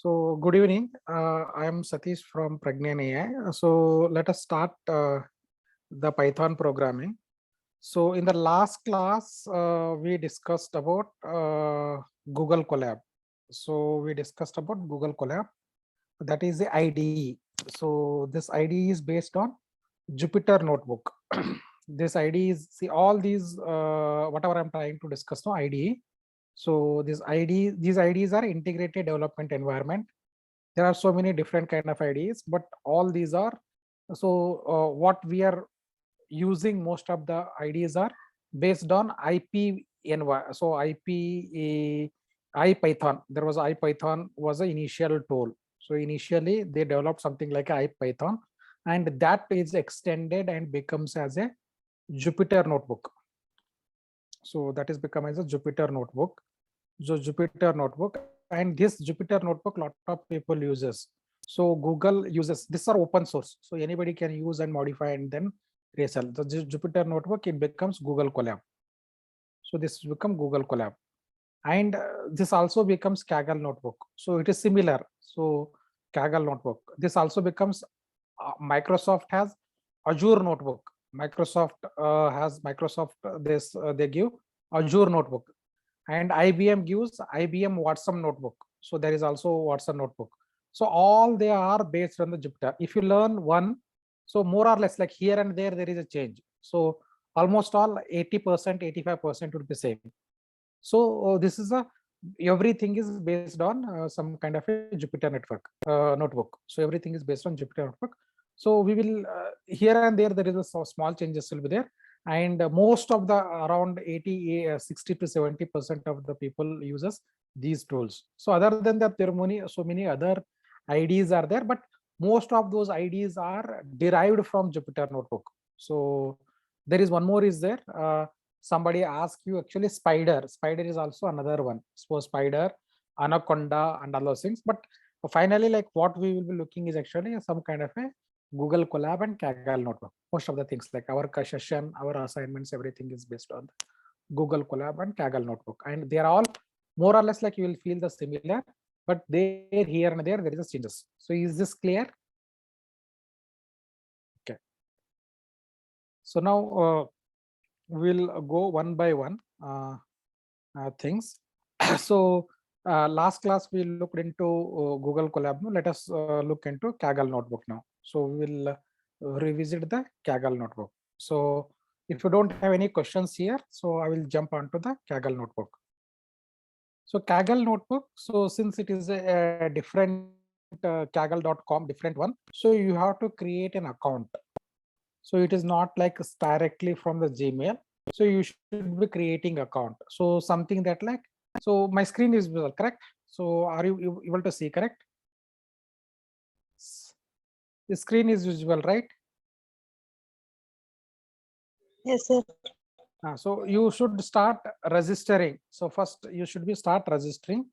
So good evening. I am Satish from Pragnan AI. So let us start the Python programming. So in the last class, we discussed about Google Colab. So we discussed about Google Colab. That is the IDE. So this IDE is based on Jupyter Notebook. This IDE is, see, all these whatever I'm trying to discuss now, IDE. So these IDEs are integrated development environment. There are so many different kind of IDEs, but all these are, so what we are using, most of the IDEs are based on IPNY. So IPython. There was IPython was the initial tool. So initially they developed something like IPython, and that is extended and becomes as a Jupyter notebook. So that is become as a Jupyter notebook. So Jupyter notebook, and this Jupyter notebook lot of people uses. So Google uses, these are open source, so anybody can use and modify and then resell. The Jupyter notebook, it becomes Google Colab. So this become Google Colab, and this also becomes Kaggle notebook. So it is similar. So Kaggle notebook, this also becomes Microsoft has Azure notebook. Microsoft has Microsoft this they give Azure notebook, and IBM gives IBM Watson notebook. So there is also Watson notebook. So all they are based on the Jupyter. If you learn one, so more or less like here and there is a change. So almost all 80%, 85% would be same. So this is a, everything is based on some kind of a Jupyter network notebook. So everything is based on Jupyter notebook. So we will here and there is a small changes will be there, and most of the around 80 60 to 70% of the people uses these tools. So other than that, there are so many other IDs are there, but most of those IDs are derived from Jupyter notebook. So there is one more is there. Somebody asked you, actually spider is also another one. So spider, anaconda, and all those things. But finally, like what we will be looking is actually some kind of a Google Colab and Kaggle notebook. Most of the things like our session, our assignments, everything is based on Google Colab and Kaggle notebook, and they are all more or less like you will feel the similar, but there, here and there is a changes. So is this clear? Okay. So now we'll go one by one things. So last class we looked into Google Colab. Now let us look into Kaggle notebook now. So we'll revisit the Kaggle notebook. So if you don't have any questions here, so I will jump onto the Kaggle notebook. So Kaggle notebook, so since it is a different Kaggle.com, different one, so you have to create an account. So it is not like directly from the Gmail. So you should be creating account. So something that like, so my screen is visible, correct? So are you able to see, correct? The screen is visible, right? Yes, sir. So you should start registering. So first you should be start registering.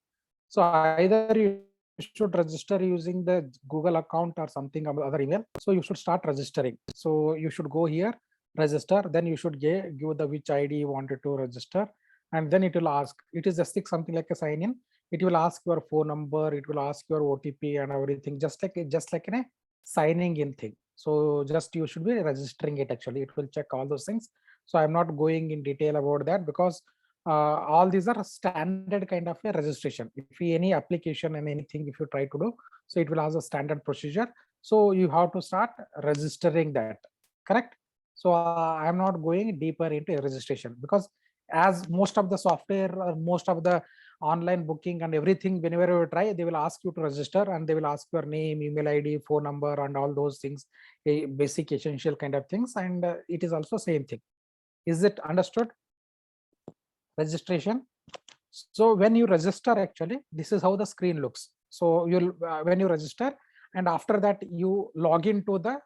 So either you should register using the Google account or something other email. So you should start registering. So you should go here, register. Then you should give the which ID you wanted to register, and then it will ask. It is just like something like a sign in. It will ask your phone number. It will ask your OTP and everything, just like in a signing in thing. So just you should be registering it. Actually, it will check all those things. So I'm not going in detail about that, because all these are standard kind of a registration. If any application and anything, if you try to do, so it will have a standard procedure. So you have to start registering that, correct? So I'm not going deeper into registration, because as most of the software or most of the online booking and everything, whenever you try, they will ask you to register, and they will ask your name, email ID, phone number, and all those things, basic essential kind of things. And it is also same thing. Is it understood? Registration. So when you register, actually this is how the screen looks. So you'll when you register, and after that you log into the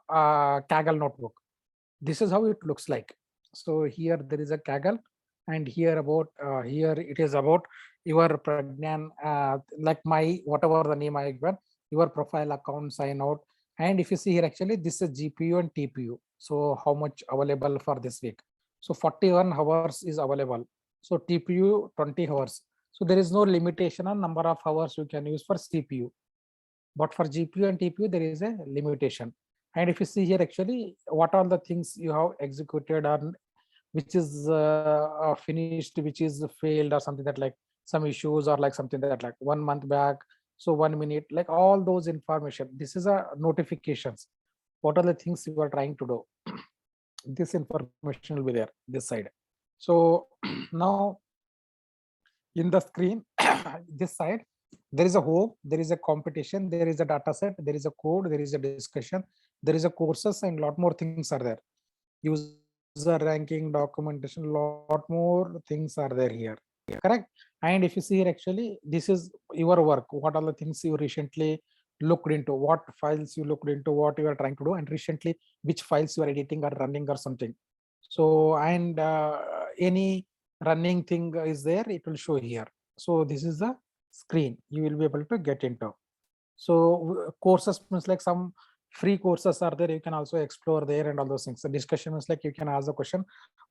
Kaggle notebook. This is how it looks like. So here there is a Kaggle, and here about here it is about your Pragnan, like my whatever the name I given, your profile, account, sign out. And if you see here, actually this is GPU and TPU. So how much available for this week? So 41 hours is available. So TPU 20 hours. So there is no limitation on number of hours you can use for CPU, but for GPU and TPU there is a limitation. And if you see here, actually what all the things you have executed on, which is finished, which is failed, or something that like some issues, or like something that like 1 month back, so 1 minute, like all those information, this is a notifications, what are the things you are trying to do. This information will be there this side. So now in the screen this side, there is a home, there is a competition, there is a data set, there is a code, there is a discussion, there is a courses, and lot more things are there. User ranking, documentation, lot more things are there here, correct? And if you see here, actually this is your work, what are the things you recently looked into, what files you looked into, what you are trying to do, and recently which files you are editing or running or something. So and any running thing is there, it will show here. So this is the screen you will be able to get into. So courses means like some free courses are there, you can also explore there, and all those things. The discussion is like you can ask the question,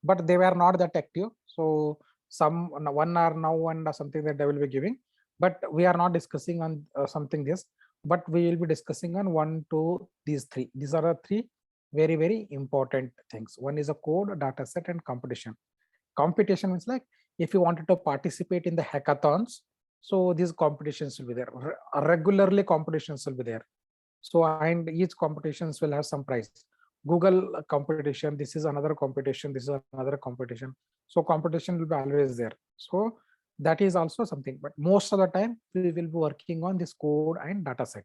but they were not that active. So some 1 hour now and something that they will be giving, but we are not discussing on something this, but we will be discussing on 1, 2, these 3. These are the 3 very, very important things. One is a code, data set, and competition. Competition means like if you wanted to participate in the hackathons, so these competitions will be there. Regularly competitions will be there. So and each competitions will have some prize. Google competition, this is another competition, this is another competition. So competition will be always there. So that is also something, but most of the time we will be working on this code and data set.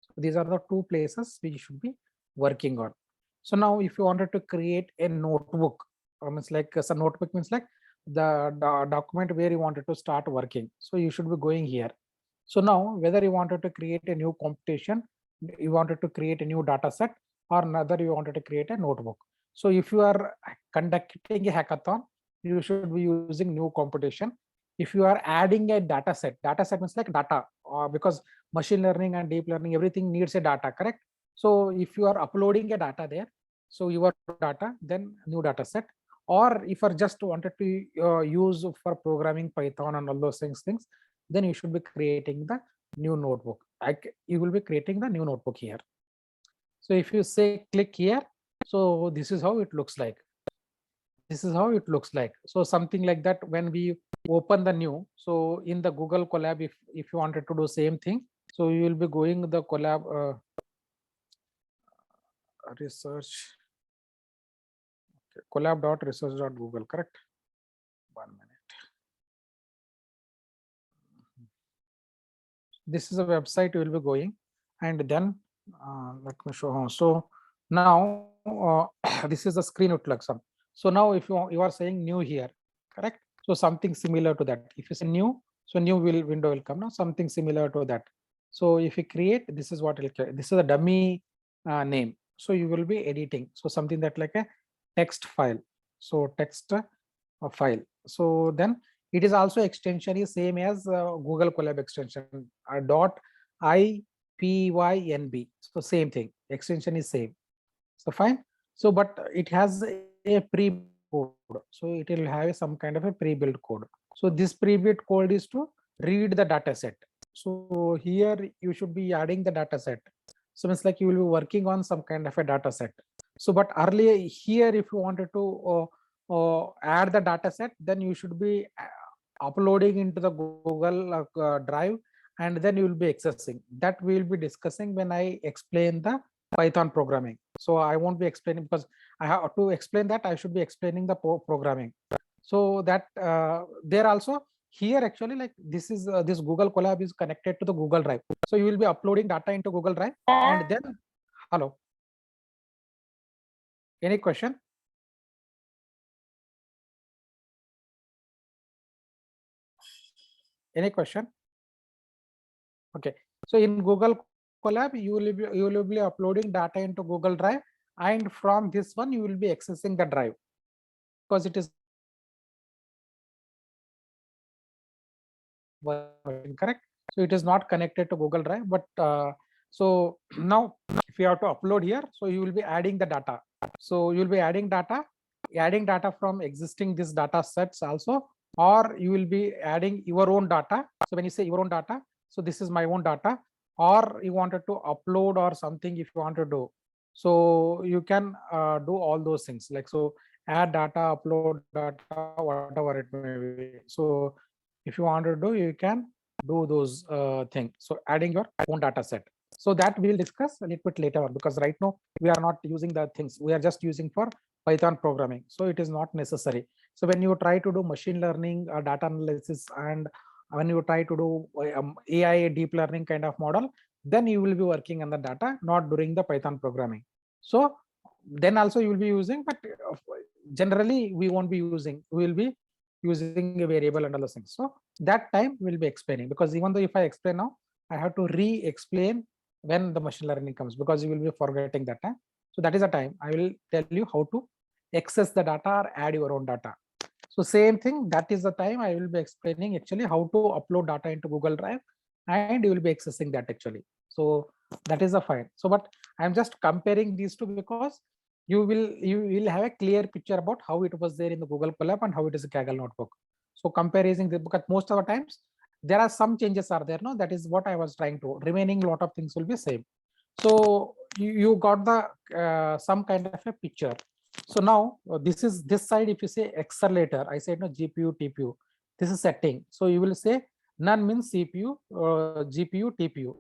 So these are the 2 places we should be working on. So now if you wanted to create a notebook, means like a notebook means like the document where you wanted to start working. So you should be going here. So now whether you wanted to create a new competition, you wanted to create a new data set, or another you wanted to create a notebook. So if you are conducting a hackathon, you should be using new competition. If you are adding a data set means like data, because machine learning and deep learning, everything needs a data, correct? So if you are uploading a data there, so your data, then new data set. Or if you just wanted to use for programming Python and all those things, then you should be creating the new notebook. You will be creating the new notebook here. So if you say click here, so this is how it looks like. This is how it looks like. So something like that when we open the new, so in the Google Colab, if you wanted to do same thing, so you will be going the Colab research, okay, collab.research.google, correct? 1 minute. This is a website you will be going, and then let me show. So now this is the screen it looks up. So now if you are saying new here, correct? So something similar to that. If you say new, so new window will come now, something similar to that. So if you create, this is what it will create. This is a dummy name. So you will be editing. So something that like a text file. So text file. So then it is also extension is same as Google Colab extension, dot IPYNB. So same thing, extension is same. So fine. So but it has a pre code, so it will have some kind of a pre-built code. So this pre-built code is to read the data set. So here you should be adding the data set. So it's like you will be working on some kind of a data set. So but earlier here, if you wanted to add the data set, then you should be uploading into the Google Drive, and then you will be accessing. That we will be discussing when I explain the Python programming. So I won't be explaining, because I have to explain that, I should be explaining the programming. So that there also here actually like this is this Google Colab is connected to the Google Drive. So you will be uploading data into Google Drive, and then hello. Any question? Any question? Okay. So in Google Colab, you will be uploading data into Google Drive, and from this one you will be accessing the drive, because it is correct. So it is not connected to Google Drive, but so now if you have to upload here, so you will be adding the data. So you will be adding data from existing this data sets also. or you will be adding your own data. So when you say your own data, so this is my own data, or you wanted to upload or something if you want to do. So you can do all those things, like so add data, upload data, whatever it may be. So if you want to do, you can do those things. So adding your own data set. So that we will discuss a little bit later on, because right now we are not using the things, we are just using for Python programming, so it is not necessary. So when you try to do machine learning, data analysis, and when you try to do AI deep learning kind of model, then you will be working on the data, not during the Python programming. So then also you will be using, but generally we won't be using, we will be using a variable and all those things. So that time we will be explaining, because even though if I explain now, I have to re-explain when the machine learning comes, because you will be forgetting that time. So that is the time I will tell you how to access the data or add your own data. So same thing, that is the time I will be explaining actually how to upload data into Google Drive, and you will be accessing that actually. So that is a fine. So but I'm just comparing these two, because you will have a clear picture about how it was there in the Google Colab and how it is a Kaggle notebook. So comparing the, because most of the times there are some changes are there, no, that is what I was trying to, remaining lot of things will be same. So you got the some kind of a picture. So now this is this side, if you say accelerator, I said no, GPU, TPU, this is setting. So you will say none means CPU, GPU, TPU.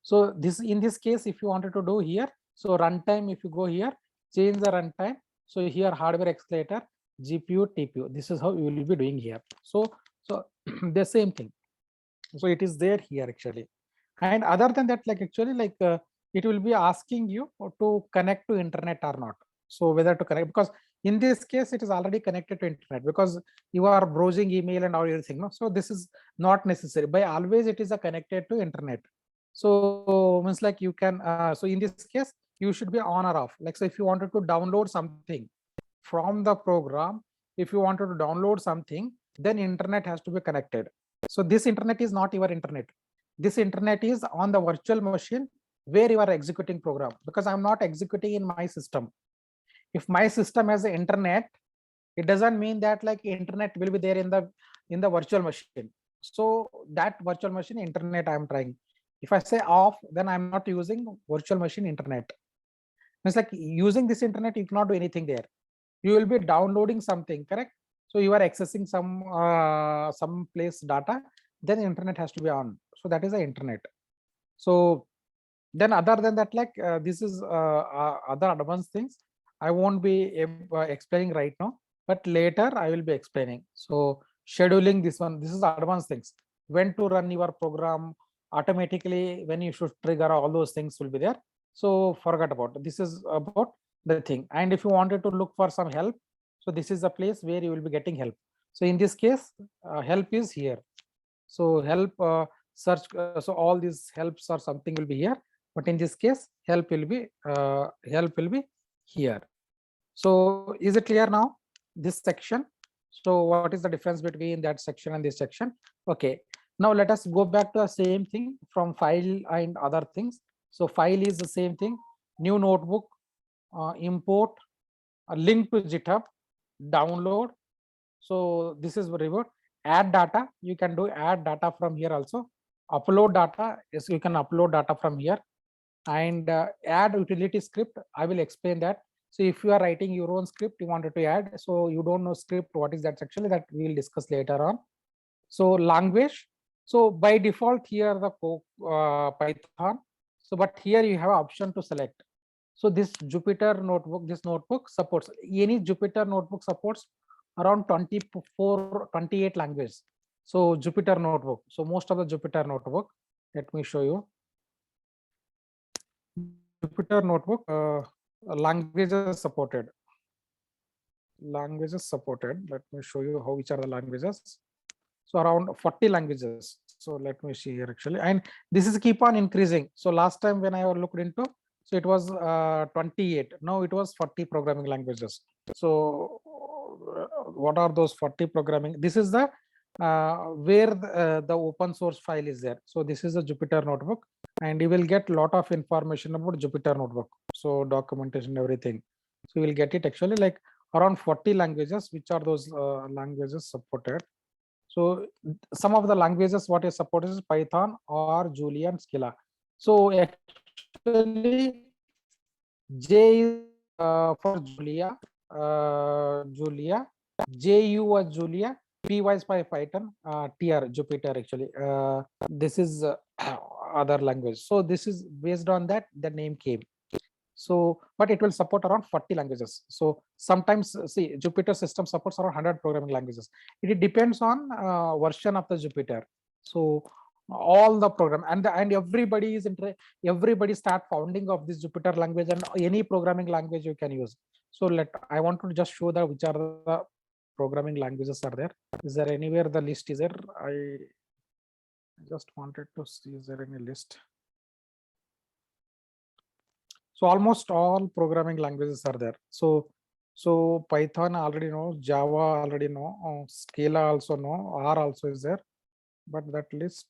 So this, in this case, if you wanted to do here, so runtime, if you go here, change the runtime. So here hardware accelerator, GPU, TPU, this is how you will be doing here. So the same thing. So it is there here actually. And other than that, like actually like it will be asking you to connect to internet or not. So whether to connect, because in this case it is already connected to internet, because you are browsing email and all everything, no, so this is not necessary. By always it is a connected to internet. So means like you can so in this case you should be on or off. Like, so if you wanted to download something from the program, if you wanted to download something, then internet has to be connected. So this internet is not your internet. This internet is on the virtual machine where you are executing program, because I'm not executing in my system. If my system has the internet, it doesn't mean that like internet will be there in the virtual machine. So that virtual machine internet I'm trying. If I say off, then I'm not using virtual machine internet. It's like using this internet, you cannot do anything there. You will be downloading something, correct? So you are accessing some place data, then internet has to be on. So that is the internet. So then other than that, like this is other advanced things I won't be explaining right now, but later I will be explaining. So scheduling, this one, this is advanced things, when to run your program automatically, when you should trigger, all those things will be there. So forget about it. This is about the thing. And if you wanted to look for some help, so this is the place where you will be getting help. So in this case help is here. So help search, so all these helps or something will be here, but in this case help will be here. So is it clear now, this section? So what is the difference between that section and this section? Okay, now let us go back to the same thing from file and other things. So file is the same thing, new notebook, import, a link to GitHub, download. So this is reward. Add data, you can do add data from here also. Upload data, yes, you can upload data from here. And add utility script, I will explain that. So if you are writing your own script, you wanted to add, so you don't know script, what is that actually, that we will discuss later on. So language, so by default here the Python. So but here you have option to select. So this Jupyter notebook, this notebook supports, any Jupyter notebook supports around 24, 28 languages. So Jupyter notebook, so most of the Jupyter notebook, let me show you. Jupyter notebook, languages supported. Languages supported. Let me show you how, which are the languages. So around 40 languages. So let me see here actually, and this is keep on increasing. So last time when I looked into, so it was 28. Now it was 40 programming languages. So what are those 40 programming? This is the where the open source file is there. So this is a Jupyter notebook, and you will get a lot of information about Jupyter notebook. So documentation, everything. So you will get it actually like around 40 languages. Which are those languages supported? So some of the languages what is supported is Python or Julia and Scala. So actually J is for Julia, Julia, JU was Julia, P was by Python, TR Jupyter actually. This is other language. So this is based on that the name came. So, but it will support around 40 languages. So sometimes see Jupyter system supports around 100 programming languages. It depends on version of the Jupyter. So all the program and everybody is everybody start founding of this Jupyter language, and any programming language you can use. So I want to just show that which are the programming languages are there. Is there anywhere the list is there? I just wanted to see, is there any list? So almost all programming languages are there. So Python already know, Java already know, Scala also know, R also is there, but that list.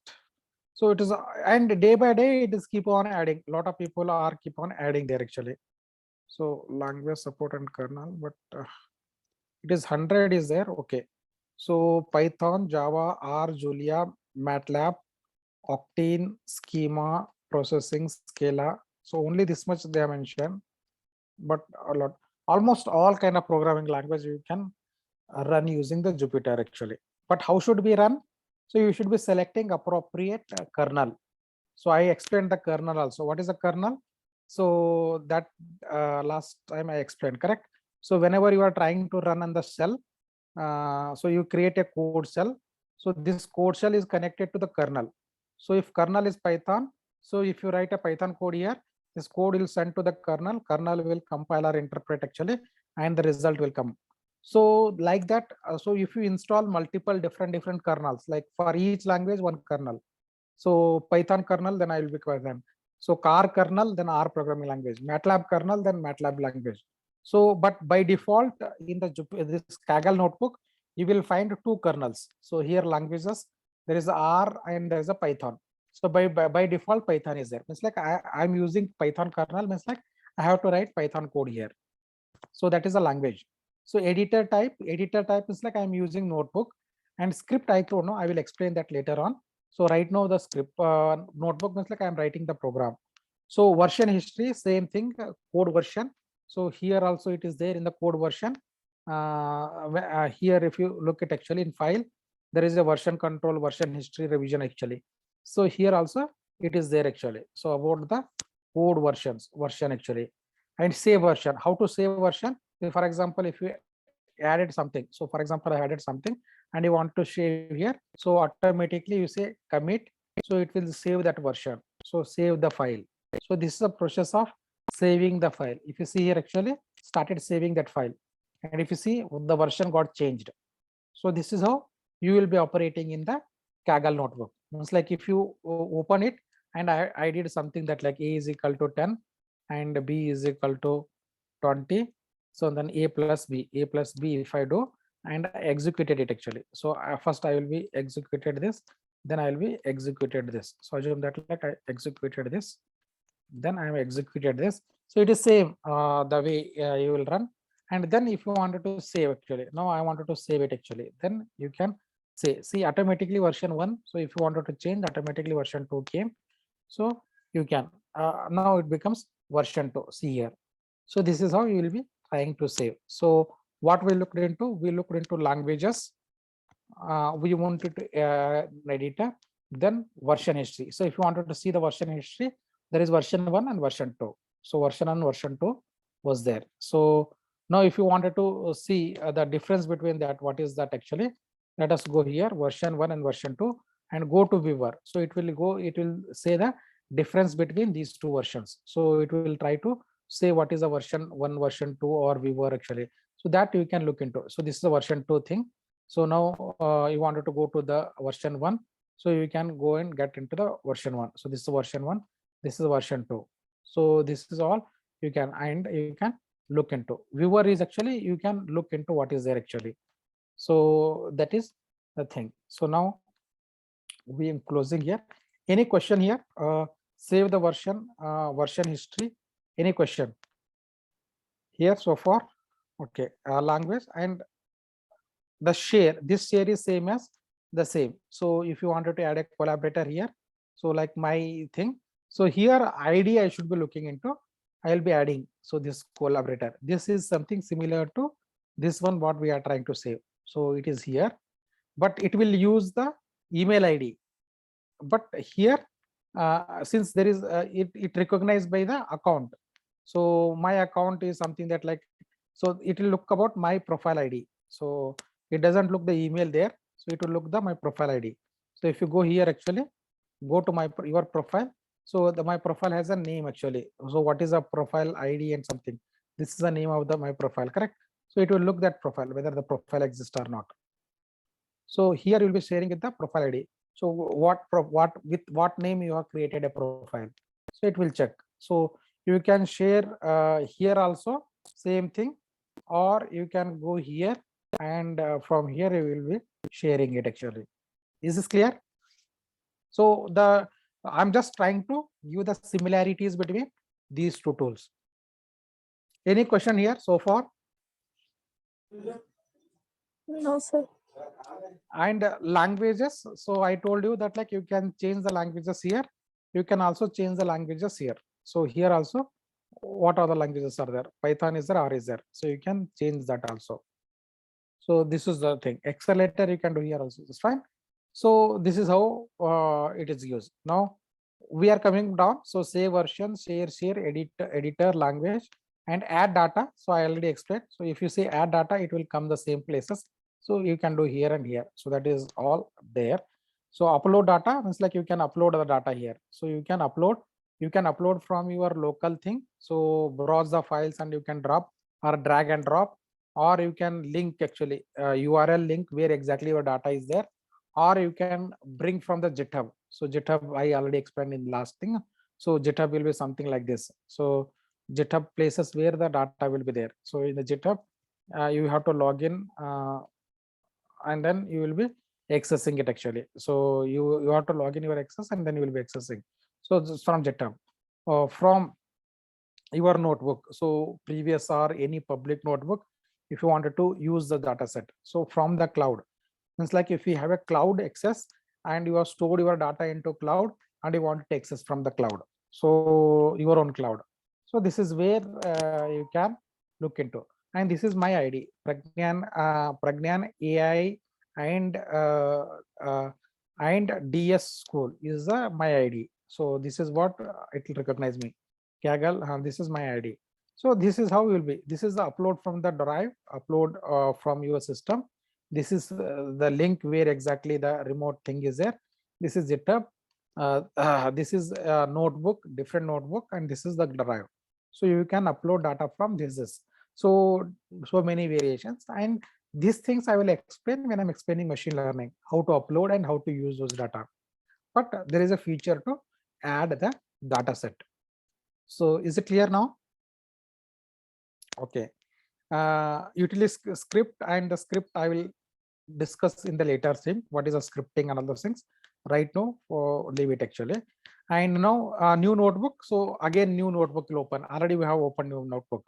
So it is, and day by day it is keep on adding. A lot of people are keep on adding there actually. So language support and kernel, but it is 100 is there. Okay. So Python, Java, R, Julia, MATLAB, Octane, Schema, processing, Scala. So only this much they have mentioned, but a lot, almost all kind of programming language you can run using the Jupyter actually. But how should we run? So you should be selecting appropriate kernel. So I explained the kernel also. What is a kernel? So that last time I explained, correct? So whenever you are trying to run on the shell, so you create a code shell. So this code shell is connected to the kernel. So if kernel is Python, so if you write a Python code here, this code will send to the kernel, kernel will compile or interpret actually, and the result will come. So like that, so if you install multiple different kernels, like for each language, one kernel. So Python kernel, then I will be Python. So car kernel, then R programming language, MATLAB kernel, then MATLAB language. So, but by default in this Kaggle notebook, you will find two kernels. So here languages, there is R and there is a Python. So by default, Python is there. It's like I'm using Python kernel, means like I have to write Python code here. So that is a language. So editor type is like I'm using notebook, and script I don't know. I will explain that later on. So right now the script notebook means like I'm writing the program. So version history, same thing, code version. So here also it is there in the code version. Here if you look at actually in file, there is a version control, version history, revision actually. So here also it is there actually. So about the code version actually, and save version. How to save version? For example, if you added something, so for example I added something and you want to save here, so automatically you say commit, so it will save that version. So save the file. So this is a process of saving the file. If you see here actually started saving that file, and if you see the version got changed. So this is how you will be operating in the Kaggle notebook. It's like if you open it and I did something that like a is equal to 10 and b is equal to 20. So then a plus b if I do, and I executed it actually. So first I will be executed this, then I will be executed this. So assume that like I executed this, then I have executed this. So it is same the way you will run. And then if you wanted to save actually, now I wanted to save it actually, then you can say, see automatically version 1. So if you wanted to change, automatically version 2 came. So you can, now it becomes version 2, see here. So this is how you will be trying to save. So what we looked into, we looked into languages. We wanted to editor, then version history. So if you wanted to see the version history, there is version 1 and version 2. So version 1 version 2 was there. So now if you wanted to see the difference between that, what is that actually? Let us go here, version 1 and version 2, and go to viewer. So it will say the difference between these two versions. So it will try to say what is the version 1, version 2, or viewer actually. So that you can look into. So this is the version 2 thing. So now you wanted to go to the version 1. So you can go and get into the version 1. So this is version 1. This is version 2. So this is all you can, and you can look into. Viewer is actually you can look into what is there actually. So that is the thing. So now we are closing here. Any question here? Save the version, version history. Any question here so far? Okay, language and the share. This share is same as the same. So if you wanted to add a collaborator here, so like my thing, so here ID I should be looking into, I'll be adding. So this collaborator, this is something similar to this one what we are trying to save. So it is here, but it will use the email ID. But here, since there is it recognized by the account. So my account is something that like, so it will look about my profile ID. So it doesn't look the email there. So it will look the my profile ID. So if you go here, actually go to my your profile. So the my profile has a name actually. So what is a profile ID and something? This is the name of the my profile, correct? So it will look that profile, whether the profile exists or not. So here you'll be sharing with the profile ID. So with what name you have created a profile. So it will check. So you can share here also same thing, or you can go here and from here you will be sharing it actually. Is this clear? So I'm just trying to give the similarities between these two tools. Any question here so far? No, sir. And languages, so I told you that like you can change the languages here, you can also change the languages here. So here also, what other languages are there? Python is there, R is there, so you can change that also. So this is the thing. Accelerator you can do here also, that's fine. So this is how it is used. Now we are coming down. So save version, share, editor, language, and add data. So I already explained. So if you say add data, it will come the same places. So you can do here and here. So that is all there. So upload data means like you can upload the data here. So you can upload from your local thing. So browse the files and you can drop or drag and drop, or you can link actually URL link where exactly your data is there, or you can bring from the GitHub. So GitHub I already explained in last thing. So GitHub will be something like this. So GitHub places where the data will be there. So in the GitHub, you have to log in and then you will be accessing it actually. So you have to log in your access and then you will be accessing. So this is from GitHub, from your notebook. So previous or any public notebook, if you wanted to use the data set. So from the cloud, it's like if you have a cloud access and you have stored your data into cloud and you want to access from the cloud, so your own cloud. So this is where you can look into. And this is my ID, Pragnan AI and DS school is my ID. So this is what it will recognize me. Kaggle, this is my ID. So this is how will be. This is the upload from the drive, upload from your system. This is the link where exactly the remote thing is there. This is GitHub. This is a notebook, different notebook, and this is the drive. So you can upload data from this. So many variations, and these things I will explain when I'm explaining machine learning, how to upload and how to use those data. But there is a feature to add the data set. So is it clear now? Okay. Utility script, and the script I will discuss in the later thing. What is a scripting and other things. Right now, leave it actually. And now new notebook. So again, new notebook will open. Already we have opened new notebook,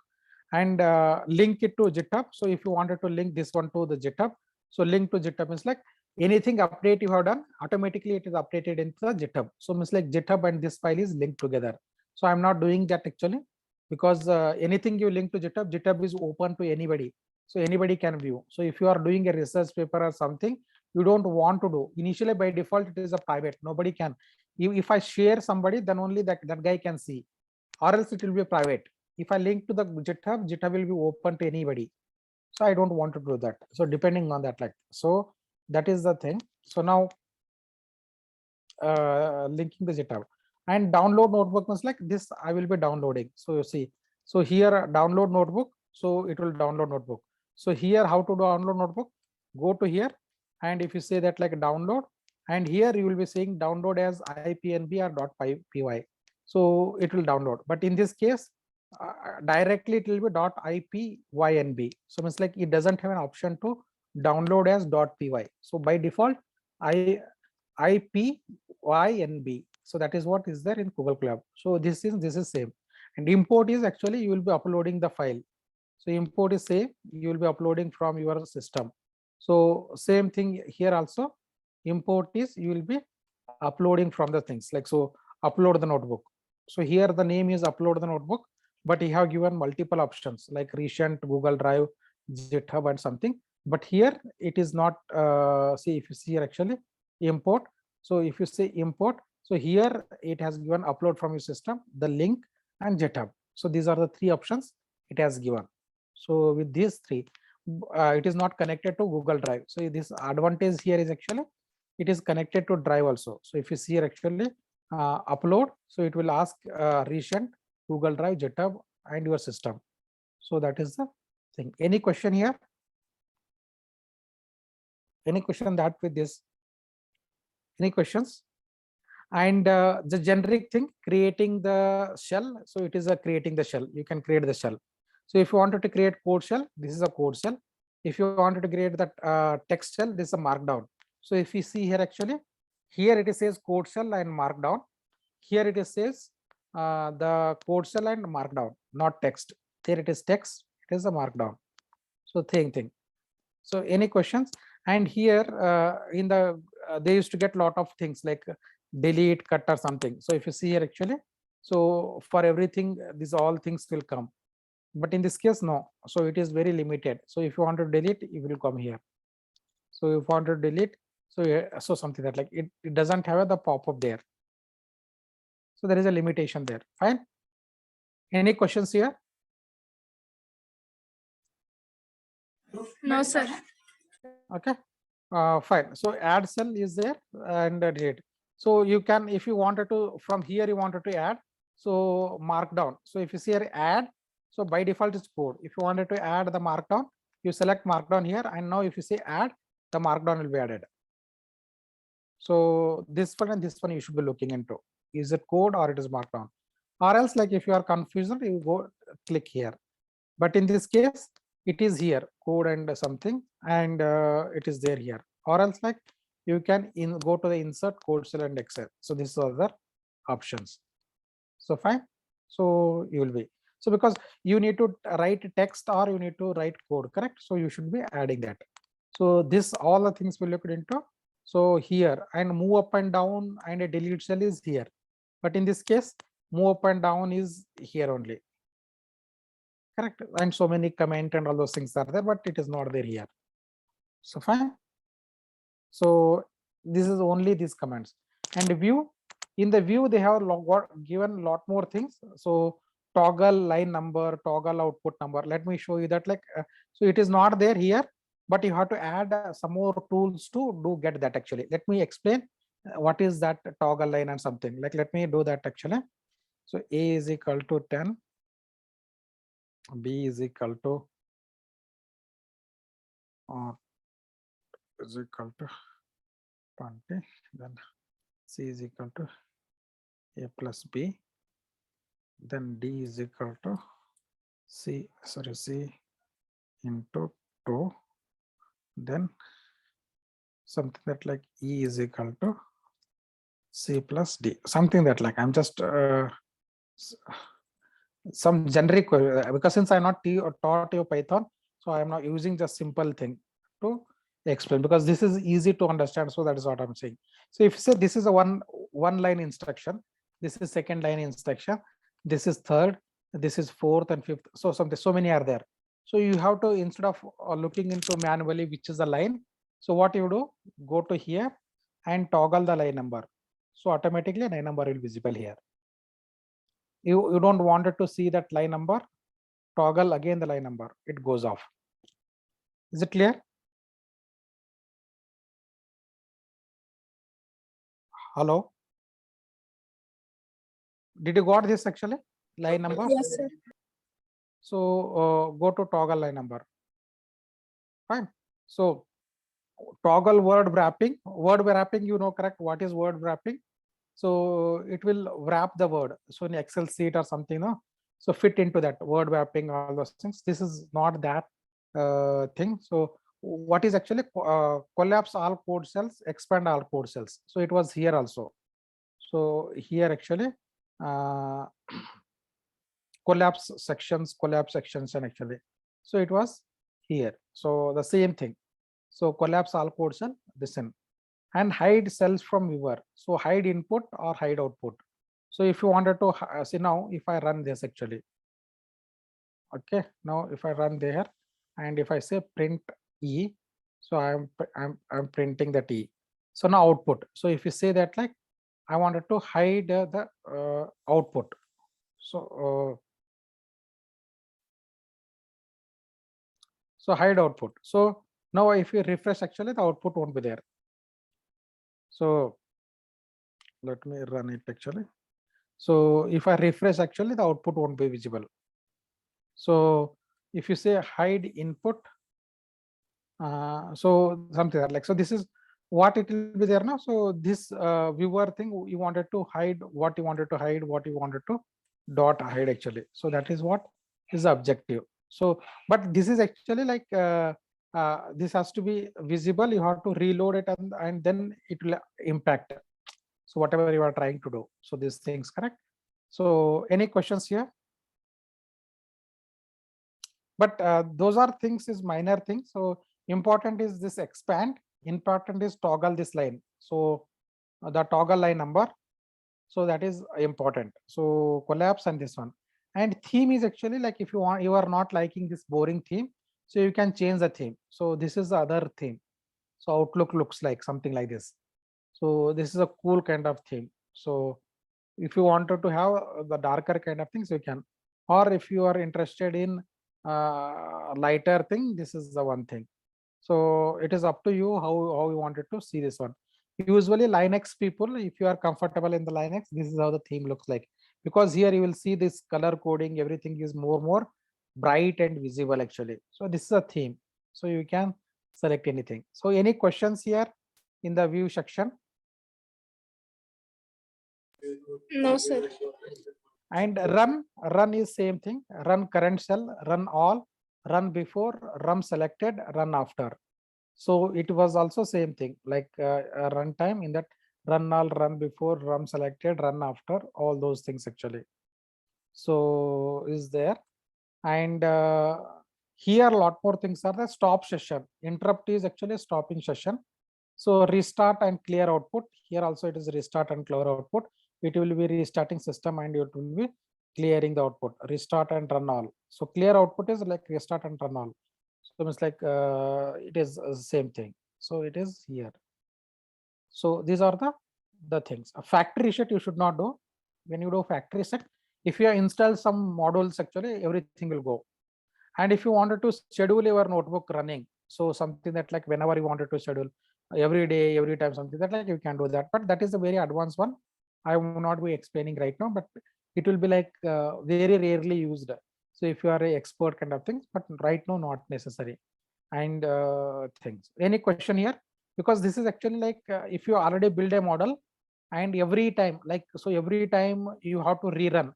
and link it to GitHub. So if you wanted to link this one to the GitHub, so link to GitHub is like anything update you have done, automatically it is updated into the GitHub. So means like GitHub and this file is linked together. So I'm not doing that actually, because anything you link to GitHub is open to anybody. So anybody can view. So if you are doing a research paper or something you don't want to do, initially by default it is a private, nobody can. If I share somebody, then only that guy can see, or else it will be private. If I link to the GitHub will be open to anybody. So I don't want to do that. So depending on that, like, so that is the thing. So now linking the GitHub and download notebook was like this. I will be downloading. So you see, so here download notebook. So it will download notebook. So here how to download notebook? Go to here, and if you say that like download, and here you will be saying download as IPNB or .py. So it will download. But in this case, directly it will be .ipynb. So it's like it doesn't have an option to download as .py. So by default, IPYNB. So that is what is there in Google Cloud. So this is same. And import is actually you will be uploading the file. So import is same, you will be uploading from your system. So same thing here also. Import is you will be uploading from the things like, so upload the notebook. So here the name is upload the notebook, but you have given multiple options like recent, Google Drive, GitHub and something. But here it is not, see if you see here actually import. So if you say import, so here it has given upload from your system, the link and GitHub. So these are the three options it has given. So with these three, it is not connected to Google Drive. So this advantage here is actually it is connected to Drive also. So if you see here actually upload, so it will ask recent, Google Drive, GitHub and your system. So that is the thing. Any question here? Any question that with this? Any questions? And the generic thing, creating the shell. So it is a creating the shell. You can create the shell. So if you wanted to create code shell, this is a code shell. If you wanted to create that text shell, this is a markdown. So if you see here actually, here it says code shell and markdown. Here it says the code shell and markdown, not text. There it is text, it is a markdown. So same thing. So any questions? And here in the they used to get a lot of things like delete, cut or something. So if you see here actually, so for everything these all things will come, but in this case no. So it is very limited. So if you want to delete, it will come here. So if you want to delete, so something that like it doesn't have the pop-up there. So there is a limitation there. Fine. Any questions here? No, sir. Okay. Fine. So add cell is there and delete. So you can, if you wanted to, from here you wanted to add, so markdown. So if you see here add, so by default it's code. If you wanted to add the markdown, you select markdown here, and now if you say add, the markdown will be added. So this one and this one you should be looking into. Is it code or it is markdown? Or else like if you are confused, you go click here. But in this case, it is here code and something, and it is there here. Or else like you can go to the insert code cell and Excel. So these are the options. So fine. So you will be, so because you need to write text or you need to write code, correct? So you should be adding that. So this all the things we looked into. So here, and move up and down and a delete cell is here. But in this case, move up and down is here only. Correct. And so many comment and all those things are there, but it is not there here. So fine. So this is only these commands. And view, in the view they have given lot more things. So toggle line number, toggle output number. Let me show you that, like so it is not there here, but you have to add some more tools to do get that actually. Let me explain what is that toggle line and something. Like let me do that actually. So A is equal to 10, B is equal to is equal to 20, then C is equal to A plus B, then D is equal to C into 2, then something that like E is equal to C plus D, something that like I'm just some generic, because since I'm not taught you Python, so I'm not using just simple thing to explain, because this is easy to understand. So that is what I'm saying. So if you say this is a one line instruction, this is second line instruction, this is third, this is fourth and fifth, so so many are there. So you have to, instead of looking into manually which is the line, so what you do, go to here and toggle the line number. So automatically line number will be visible here. You don't want it to see that line number, toggle again the line number, it goes off. Is it clear? Hello? Did you got this actually? Line number? Yes, sir. So go to toggle line number. Fine. So toggle word wrapping. Word wrapping, you know, correct? What is word wrapping? So it will wrap the word. So in Excel sheet or something, no? So fit into that word wrapping, all those things. This is not that thing. So what is actually collapse all code cells, expand all code cells. So it was here also. So here actually collapse sections and actually. So it was here. So the same thing. So collapse all code cell, this in. and hide cells from viewer. So hide input or hide output. So if you wanted to see, now if I run this actually, okay, now if I run there and if I say print E, so I'm printing that E. So now output. So if you say that like I wanted to hide the output. So hide output. So now if you refresh, actually the output won't be there. So let me run it actually. So if I refresh, actually the output won't be visible. So if you say hide input, so something like, so this is what it will be there now. So this viewer thing, you wanted to hide what you wanted to hide, what you wanted to dot hide actually. So that is what is the objective. So but this is actually like this has to be visible. You have to reload it and then it will impact. So whatever you are trying to do. So these things, correct? So any questions here? But those are things is minor things. So important is this expand, important is toggle this line. So the toggle line number, so that is important. So collapse and this one, and theme is actually like, if you want, you are not liking this boring theme, so you can change the theme. So this is the other theme. So outlook looks like something like this. So this is a cool kind of theme. So if you wanted to have the darker kind of things, you can, or if you are interested in lighter thing, this is the one thing. So it is up to you how you wanted to see this one. Usually Linux people, if you are comfortable in the Linux, this is how the theme looks like, because here you will see this color coding, everything is more bright and visible actually. So this is a theme, so you can select anything. So any questions here in the view section? No, sir. And run is same thing. Run current cell, run all, run before, run selected, run after. So it was also same thing, like run time in that run all, run before, run selected, run after, all those things actually. So is there. And here a lot more things are the stop session. Interrupt is actually stopping session. So restart and clear output. Here also it is restart and clear output. It will be restarting system and it will be clearing the output. Restart and run all. So clear output is like restart and run all. So it's like it is same thing. So it is here. So these are the things. A factory reset you should not do. When you do factory reset, if you install some modules, actually everything will go. And if you wanted to schedule your notebook running, so something that like whenever you wanted to schedule, every day, every time, something that like you can do that. But that is a very advanced one. I will not be explaining right now, but it will be like very rarely used. So if you are an expert kind of things, but right now not necessary. And things. Any question here? Because this is actually like if you already build a model, and every time, like, so every time you have to rerun.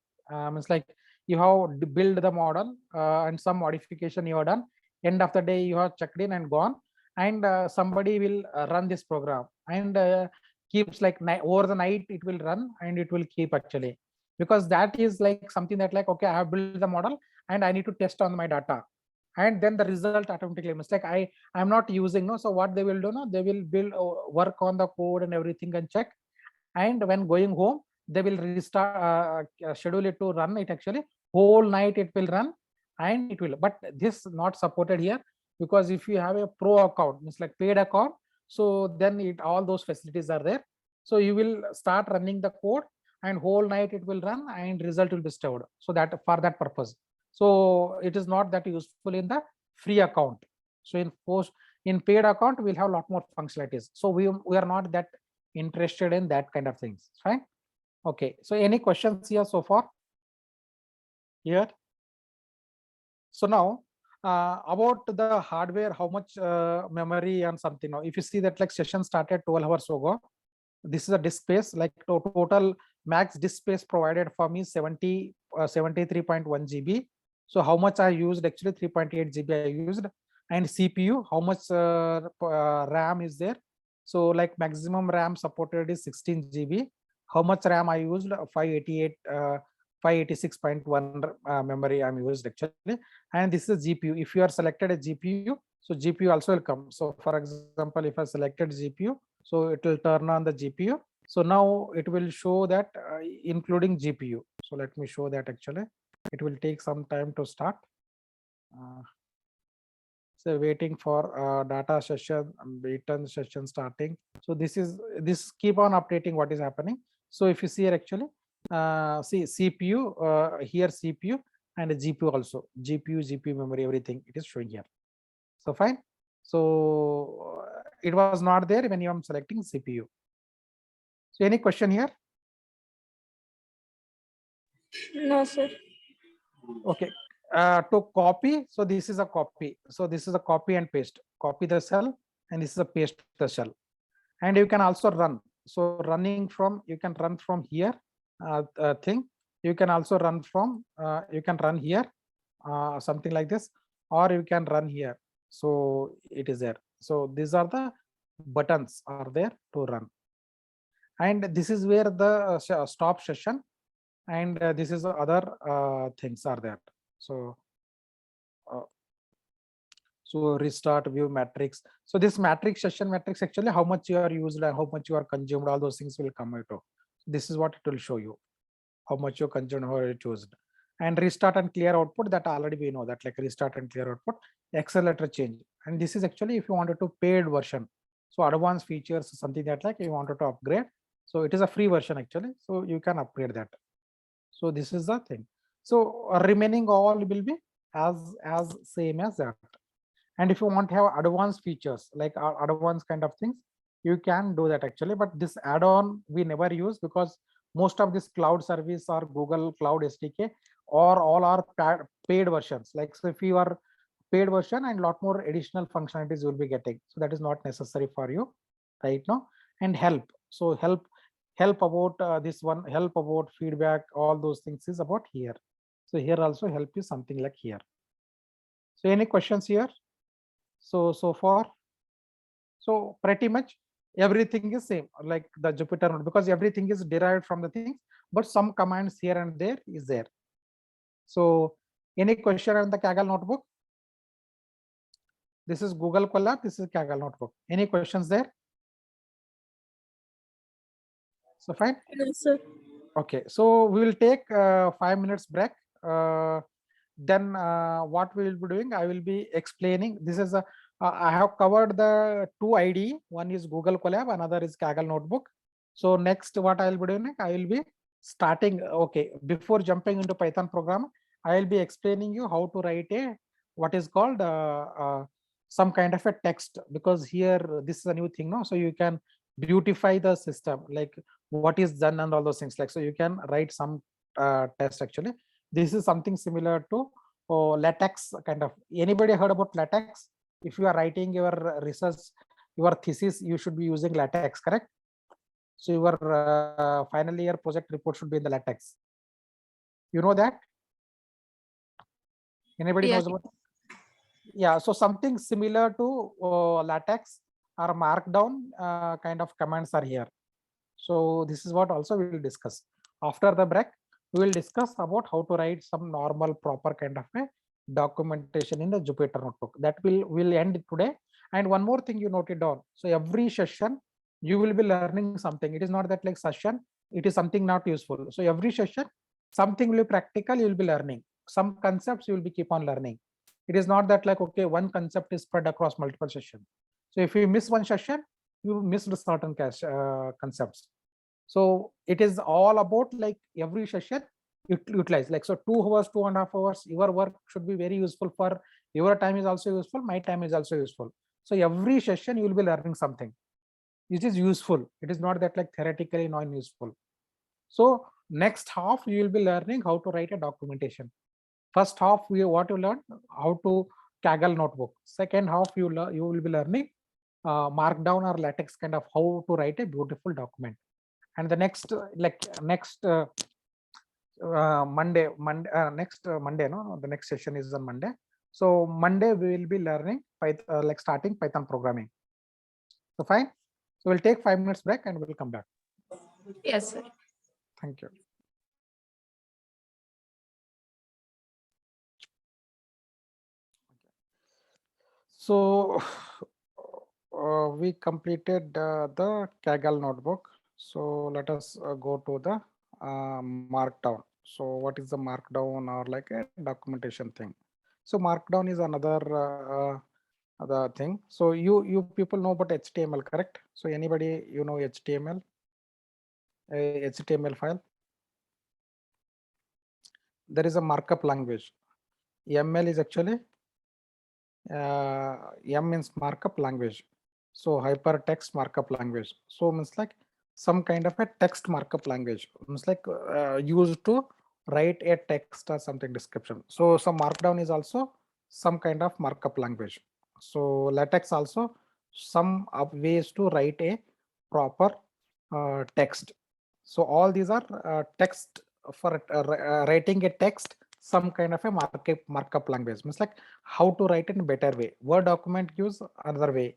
It's like you have to build the model and some modification you have done. End of the day, you have checked in and gone, and somebody will run this program and keeps like over the night it will run and it will keep actually, because that is like something that like, okay, I have built the model and I need to test on my data, and then the result automatically, it's like I'm not using, no. So what they will do, no, they will build work on the code and everything and check, and when going home they will restart, schedule it to run it actually whole night it will run, and it will. But this not supported here, because if you have a pro account, it's like paid account, so then it all those facilities are there. So you will start running the code and whole night it will run and result will be stored, so that for that purpose. So it is not that useful in the free account. So in paid account we'll have a lot more functionalities, so we are not that interested in that kind of things. Fine. Okay, so any questions here so far here? So now about the hardware, how much memory and something. Now if you see that like session started 12 hours ago, this is a disk space, like total max disk space provided for me 73.1 GB. So how much I used, actually 3.8 GB I used. And CPU, how much RAM is there? So like maximum RAM supported is 16 GB. How much RAM I used? 586.1 memory I'm used actually. And this is GPU. If you are selected a GPU, so GPU also will come. So for example, if I selected GPU, So it will turn on the GPU. So now it will show that including GPU. So let me show that actually. It will take some time to start. So waiting for data session, return session starting. So this keep on updating what is happening. So if you see here actually, see CPU here, CPU and GPU also, GPU memory, everything it is showing here. So fine. So it was not there when you are selecting CPU. So any question here? No, sir. Okay. To copy, so this is a copy. So this is a copy and paste. Copy the cell, and this is a paste the cell. And you can also run. So running from, you can run from here thing. You can also run from, you can run here, something like this, or you can run here. So it is there. So these are the buttons are there to run. And this is where the stop session, and this is the other things are there. So uh, so restart view matrix. So this matrix session matrix, actually how much you are used and how much you are consumed, all those things will come out. This is what it will show you, how much you consumed, how you used. And restart and clear output, that already we know that, like restart and clear output, accelerator change. And this is actually if you wanted to paid version. So advanced features, something that like you wanted to upgrade. So it is a free version actually. So you can upgrade that. So this is the thing. So remaining all will be as same as that. And if you want to have advanced features like advanced kind of things, you can do that actually. But this add-on we never use, because most of this cloud service or Google Cloud SDK or all are paid versions. Like, so if you are paid version, and lot more additional functionalities you will be getting, so that is not necessary for you right now. And help, so help about this one, help about feedback, all those things is about here. So here also help is something like here. So any questions here? So far, so pretty much everything is same like the Jupyter notebook, because everything is derived from the things, but some commands here and there is there. So any question on the Kaggle notebook? This is Google Colab, this is Kaggle notebook. Any questions there? So fine. No, sir. Okay, so we will take 5 minutes break. Then what we will be doing, I will be explaining. This is a I have covered the two IDE. One is Google Colab, another is Kaggle Notebook. So next, what I will be doing, I will be starting. Okay, before jumping into Python program, I will be explaining you how to write a what is called some kind of a text, because here this is a new thing now. So you can beautify the system, like what is done and all those things. Like, so you can write some test actually. This is something similar to latex kind of. Anybody heard about latex? If you are writing your research, your thesis, you should be using latex, correct? So your final year project report should be in the latex. You know that? Anybody Yes. knows about? Yeah, so something similar to latex or markdown kind of commands are here. So this is what also we will discuss. After the break, we will discuss about how to write some normal proper kind of a documentation in the Jupyter notebook. That will end today. And one more thing you noted down. So every session you will be learning something. It is not that like session, it is something not useful. So every session, something will be practical, you will be learning. Some concepts you will be keep on learning. It is not that like, okay, one concept is spread across multiple sessions. So if you miss one session, you missed certain concepts. So it is all about like every session utilize, like, so 2 hours, 2.5 hours, your work should be very useful. For your time is also useful, my time is also useful. So every session you will be learning something which is useful. It is not that like theoretically non-useful. So next half you will be learning how to write a documentation. First half what you learn, how to Kaggle notebook. Second half you will be learning markdown or latex kind of how to write a beautiful document. And the next next Monday, no, the next session is on Monday. So Monday we will be learning Python, like starting Python programming. So fine. So we'll take 5 minutes break and we'll come back. Yes, sir. Thank you. So we completed the Kaggle notebook. So let us go to the Markdown. So what is the Markdown or like a documentation thing? So Markdown is another other thing. So you people know about HTML, correct? So anybody you know HTML, HTML file? There is a markup language. ML is actually M means markup language. So hypertext markup language. So means like some kind of a text markup language. Means like used to write a text or something description. So some markdown is also some kind of markup language. So latex also some of ways to write a proper text. So all these are text for writing a text, some kind of a markup language. Means like how to write in a better way. Word document gives another way,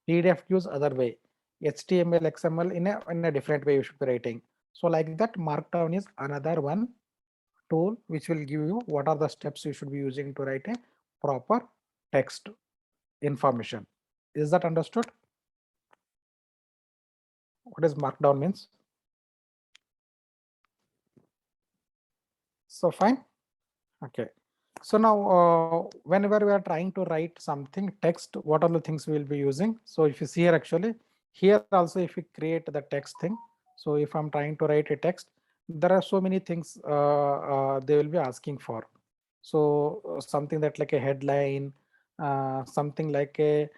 PDF gives other way, HTML, XML in a different way you should be writing. So like that, Markdown is another one tool which will give you what are the steps you should be using to write a proper text information. Is that understood? What is Markdown means? So fine. Okay. So now, whenever we are trying to write something text, what are the things we will be using? So if you see here, actually, here also, if you create the text thing, so if I'm trying to write a text, there are so many things they will be asking for. So something that like a headline, something like a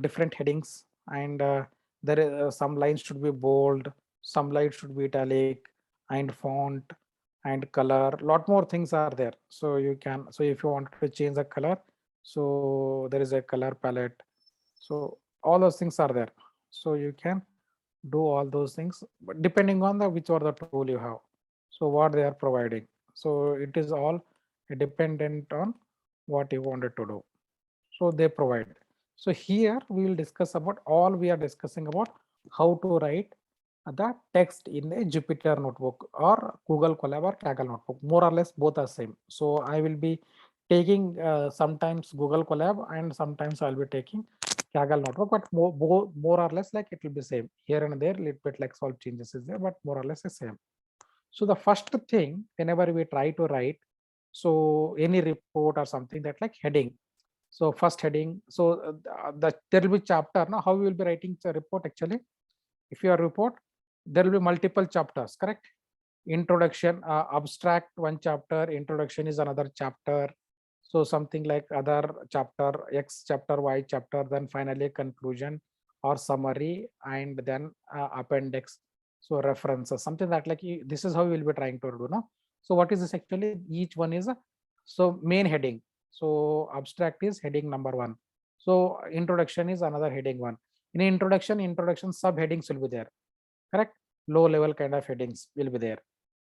different headings, and there is some lines should be bold, some lines should be italic, and font and color. Lot more things are there. So you can, so if you want to change the color, so there is a color palette. So all those things are there. So you can do all those things, but depending on the which are the tool you have, so what they are providing. So it is all dependent on what you wanted to do. So they provide. So here we will discuss about, all we are discussing about how to write the text in a Jupyter notebook or Google Colab or Kaggle notebook. More or less both are same. So I will be taking sometimes Google Colab and sometimes I'll be taking Kaggle notebook, but more or less like it will be same. Here and there, little bit like small changes is there, but more or less the same. So the first thing, whenever we try to write, so any report or something, that like heading. So first heading, so there will be chapter. Now how we will be writing the report actually? If you are report, there will be multiple chapters, correct? Introduction, abstract one chapter, introduction is another chapter. So something like other chapter, X chapter, Y chapter, then finally conclusion or summary, and then appendix. So references, something that like this is how we will be trying to do now. So what is this actually? Each one is a, so main heading. So abstract is heading number one. So introduction is another heading one. In introduction subheadings will be there, correct? Low level kind of headings will be there.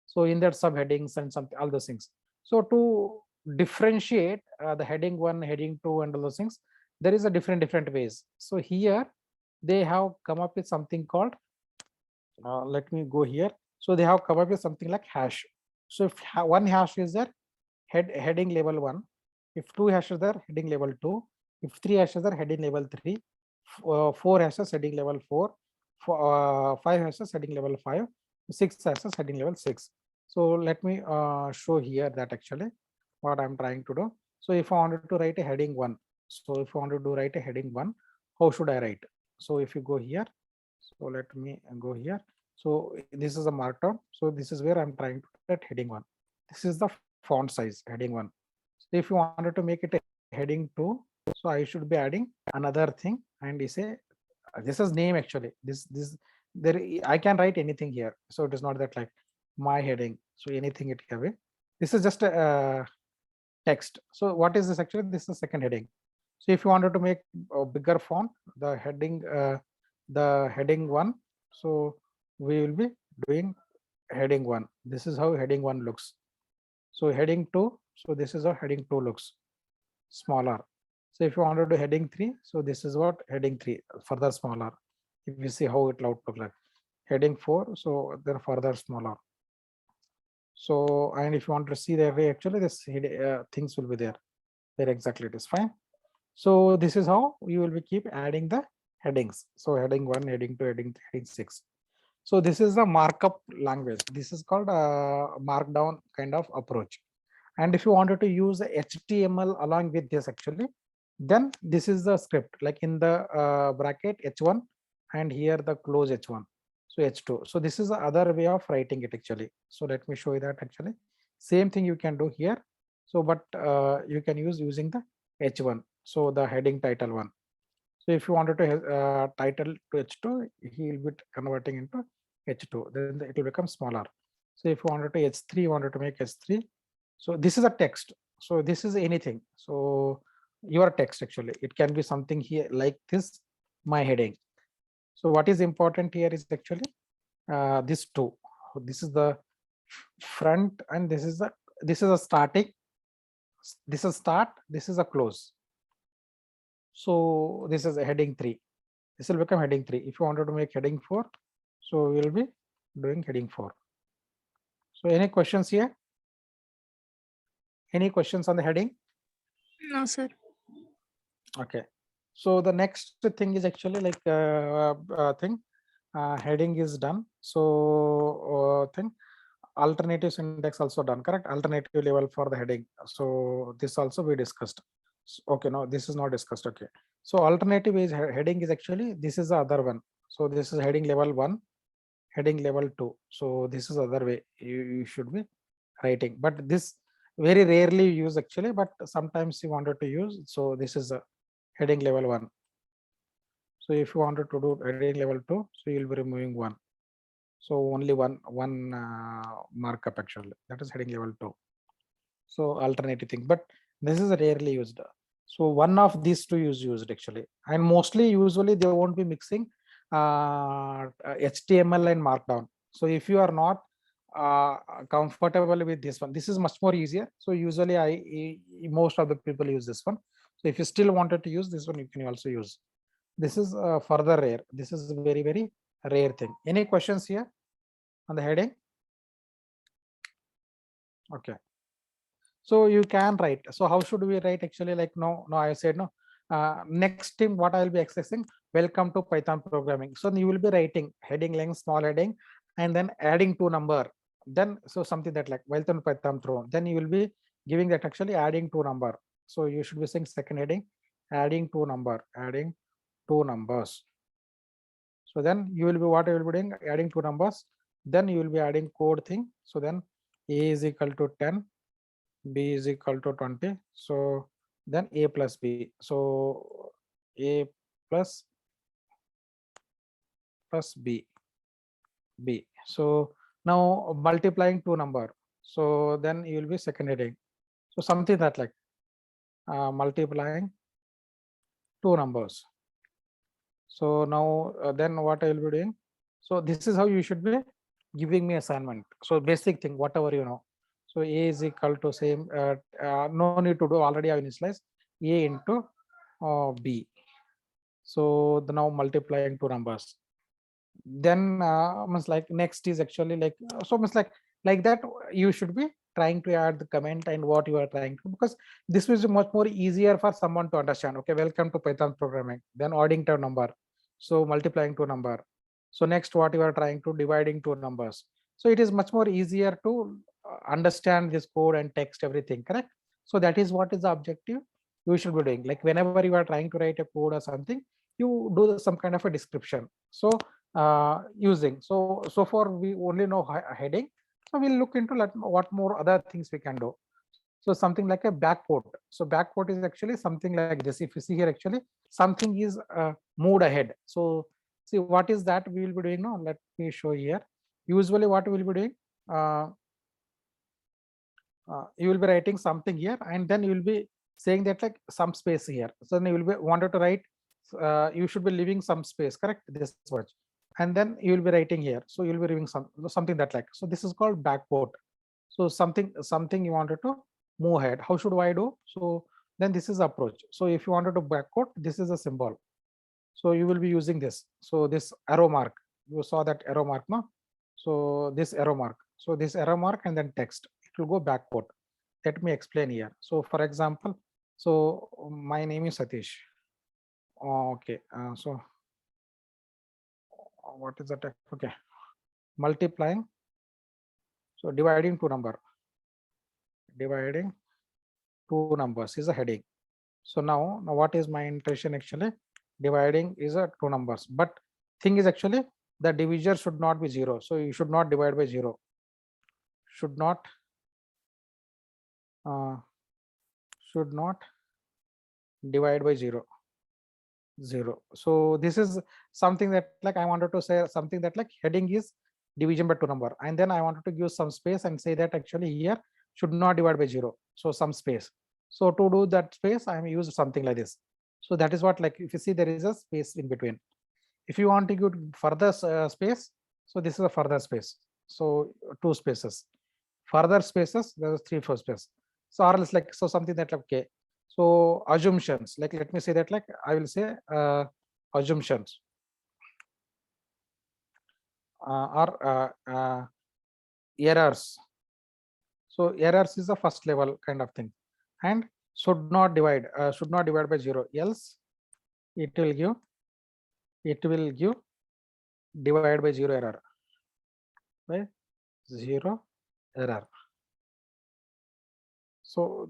So in that subheadings and something, all those things. So to differentiate the heading one, heading two, and all those things, there is a different ways. So here they have come up with something called, let me go here. So they have come up with something like hash. So if one hash is there, heading level one. If two hashes are heading level two. If three hashes are heading level three. Four hashes heading level four. Five hashes heading level five. Six hashes heading level six. So let me show here that actually what I'm trying to do. So if I wanted to write a heading one, so if I wanted to write a heading one, how should I write? So if you go here, so let me go here. So this is a markdown. So this is where I'm trying to write heading one. This is the font size, heading one. So if you wanted to make it a heading two, so I should be adding another thing, and you say this is name actually. This there I can write anything here. So it is not that like my heading. So anything it can be. This is just a text. So what is this actually? This is second heading. So if you wanted to make a bigger font, the heading one. So we will be doing heading one. This is how heading one looks. So heading two. So this is how heading two looks, smaller. So if you want to do heading three, so this is what heading three, further smaller. If you see how it look like heading four, so they're further smaller. So, and if you want to see the array, actually this things will be there. There exactly it is fine. So this is how you will be keep adding the headings. So heading 1, heading 2, heading 3, heading 6. So this is the markup language. This is called markdown kind of approach. And if you wanted to use HTML along with this actually, then this is the script, like in the bracket H1 and here the close H1. So H2. So this is the other way of writing it actually. So let me show you that actually. Same thing you can do here. So but you can use using the H1. So the heading title one. So if you wanted to title to H2, he will be converting into H2. Then it will become smaller. So if you wanted to H3, you wanted to make H3. So this is a text. So this is anything. So your text actually, it can be something here like this, my heading. So what is important here is actually this two. This is the front and this is a starting. This is start. This is a close. So this is a heading 3. This will become heading 3. If you wanted to make heading 4, so we will be doing heading 4. So any questions here? Any questions on the heading? No, sir. Okay. So the next thing is actually like heading is done. So alternative syntax also done, correct? Alternative level for the heading. So this also we discussed. Okay, no, this is not discussed. Okay. So alternative is heading is actually, this is the other one. So this is heading level 1, heading level 2. So this is other way you should be writing, but this very rarely use actually, but sometimes you wanted to use. So this is a heading level 1. So if you wanted to do heading level 2, so you'll be removing 1. So only one markup actually, that is heading level 2. So alternative thing, but this is rarely used. So one of these two is used actually, and mostly usually they won't be mixing HTML and markdown. So if you are not comfortable with this one, this is much more easier. So usually most of the people use this one. So if you still wanted to use this one, you can also use. This is further rare. This is very rare thing. Any questions here on the heading? Okay. So you can write. So how should we write actually? Like no, I said no. Next thing, what I will be accessing, welcome to Python programming. So you will be writing heading length, small heading, and then adding to number. Then so something that like welcome to Python Pro. Then you will be giving that actually adding to number. So you should be saying second heading, adding to number, adding two numbers. So then you will be what you will be doing, adding two numbers. Then you will be adding code thing. So then A is equal to 10. B is equal to 20. So then A plus B. So A plus B. So now multiplying two number. So then you will be second heading. So something that like multiplying two numbers. So now then what I will be doing. So this is how you should be giving me assignment. So basic thing, whatever you know. So A is equal to same, no need to do, already I initialize A into B. So the now multiplying two numbers. Then means like next is actually like, so means like that you should be trying to add the comment and what you are trying to, because this is much more easier for someone to understand. Okay, welcome to Python programming. Then adding to number. So multiplying to number. So next what you are trying to dividing two numbers. So it is much more easier to understand this code and text everything, correct? So that is what is the objective you should be doing. Like whenever you are trying to write a code or something, you do some kind of a description. So using, so far we only know heading. So we'll look into like what more other things we can do. So something like a backport. So backport is actually something like this. If you see here, actually something is moved ahead. So see what is that we will be doing now. Let me show here. Usually what we will be doing, uh, you will be writing something here and then you will be saying that like some space here. So then you will be wanted to write, you should be leaving some space, correct? This much. And then you will be writing here. So you will be leaving something that like, so this is called backport. So something you wanted to move ahead. How should I do? So then this is approach. So if you wanted to backport, this is a symbol. So you will be using this. So this arrow mark, you saw that arrow mark, no? So this arrow mark. So this arrow mark and then text, it will go backward. Let me explain here. So for example, So my name is Satish. Okay. So what is that? Okay. Multiplying. So dividing two number. Dividing two numbers is a heading. So now what is my intention actually? Dividing is a two numbers, but thing is actually the divisor should not be 0. So you should not divide by 0. Should not divide by 0. So this is something that like I wanted to say something that like heading is division by two number, and then I wanted to give some space and say that actually here should not divide by 0. So some space. So to do that space, I am used something like this. So that is what, like if you see there is a space in between. If you want to go further space, so this is a further space. So two spaces. Further spaces, there is 3 4 space. So or else like so something that like, okay. So assumptions, like let me say that like I will say assumptions or errors. So errors is the first level kind of thing, and should not divide by 0, else it will give divide by 0 error, by 0 error. So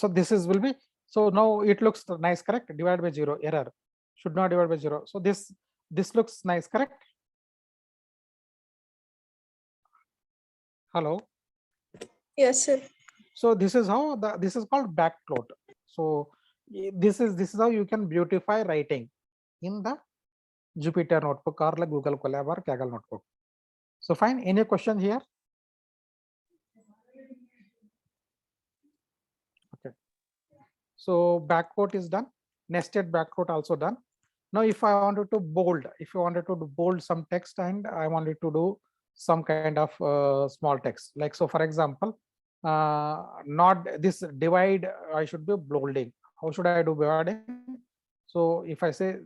this is will be, so now it looks nice, correct? Divide by 0 error, should not divide by 0. So this looks nice, correct? Hello. Yes, sir. So this is how this is called backplot. So this is how you can beautify writing in the Jupyter notebook or like Google Colab or Kaggle notebook. So fine. Any question here? Okay. So backquote is done. Nested backquote also done. Now, if I wanted to bold, if you wanted to bold some text and I wanted to do some kind of small text, like so, for example, not this divide, I should be bolding. How should I do dividing? So if I say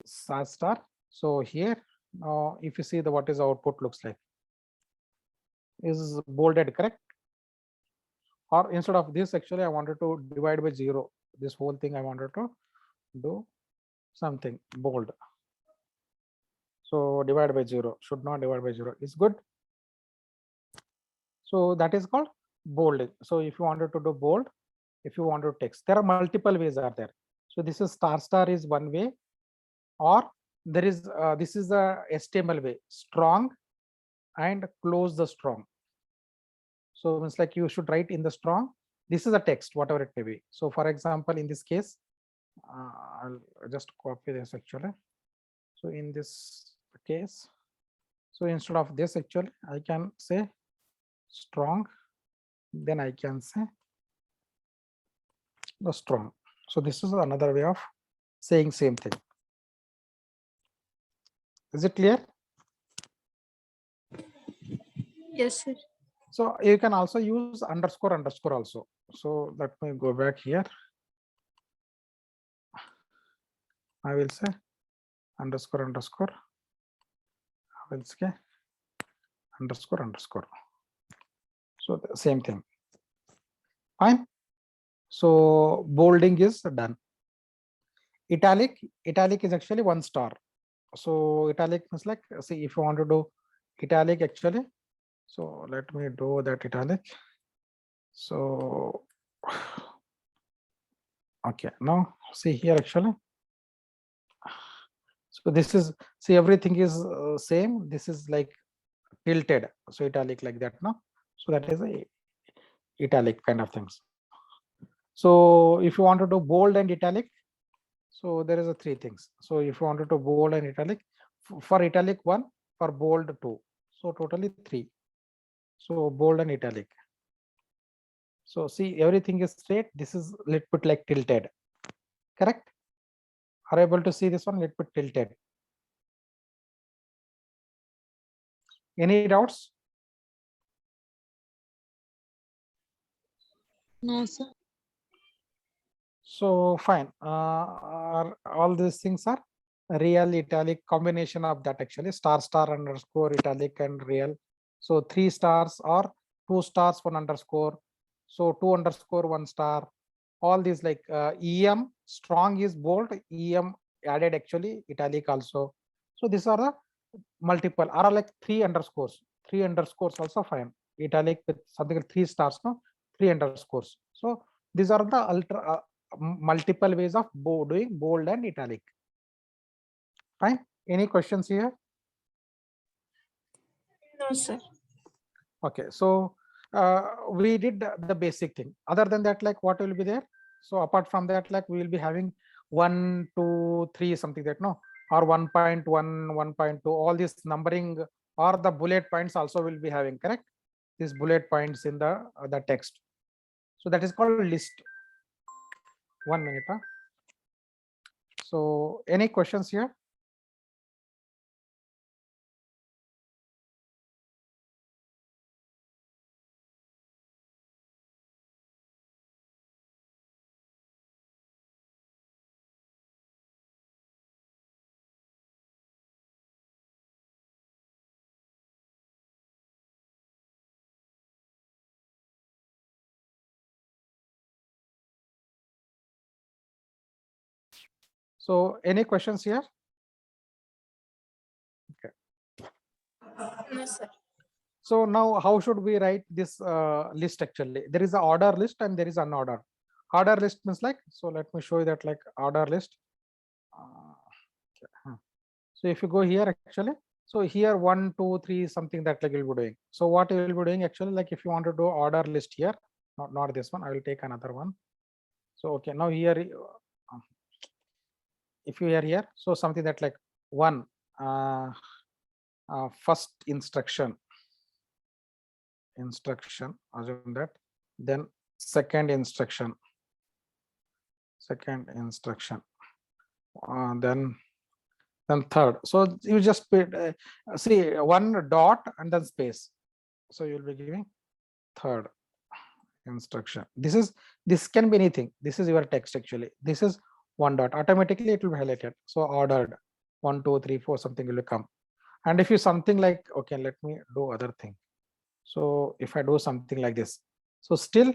star, so here, if you see the what is the output looks like, is bolded, correct? Or instead of this, actually, I wanted to divide by 0. This whole thing I wanted to do something bold. So divide by 0, should not divide by 0 is good. So that is called bold. So if you wanted to do bold, if you want to text, there are multiple ways are there. So this is star is one way, or there is this is the HTML way, strong and close the strong. So it's like you should write in the strong. This is a text, whatever it may be. So for example, in this case, I'll just copy this actually. So in this case, so instead of this actually, I can say strong, then I can say the strong. So this is another way of saying same thing. Is it clear? Yes, sir. So you can also use underscore also. So let me go back here. I will say underscore. I will say underscore. So the same thing. Fine. So bolding is done. Italic is actually 1 star. So italic is like, see, if you want to do italic actually, so let me do that italic. So okay, now see here actually. So this is, see, everything is same. This is like tilted, so italic like that, no? So that is a italic kind of things. So if you want to do bold and italic, so there is a 3 things. So if you wanted to bold and italic, for italic 1, for bold 2, so totally 3. So bold and italic. So see, everything is straight. This is little bit like tilted, correct? Are you able to see this one little bit tilted? Any doubts? No, sir. So fine. All these things are real, italic, combination of that actually, star underscore italic and real. So 3 stars or 2 stars 1 underscore. So 2 underscore 1 star. all these like EM strong is bold, EM added actually italic also. So these are the multiple are like three underscores also fine, italic with something like 3 stars, no, 3 underscores. So these are the multiple ways of doing bold and italic. Fine. Any questions here? No, sir. Okay, so we did the basic thing. Other than that, like what will be there? So apart from that, like we will be having 1, 2, 3, something that no, or 1.1, 1.2, all this numbering or the bullet points also will be having, correct? These bullet points in the text. So that is called list. 1 minute. Huh? So any questions here? So any questions here? Okay. No, sir. So now how should we write this list actually? There is a order list and there is unordered. Order list means like, so let me show you that like order list. Okay. So if you go here actually, so here 1, 2, 3, something that like you'll be doing. So what you will be doing actually, like if you want to do order list here, not this one, I will take another one. So okay, now here, if you are here, so something that like one, first instruction, assume that, then second instruction, then third. So you just see one dot and then space. So you'll be giving third instruction. This can be anything. This is your text actually. This is one dot. Automatically it will be highlighted. So ordered 1, 2, 3, 4, something will come. And if you something like, okay, let me do other thing. So if I do something like this, so still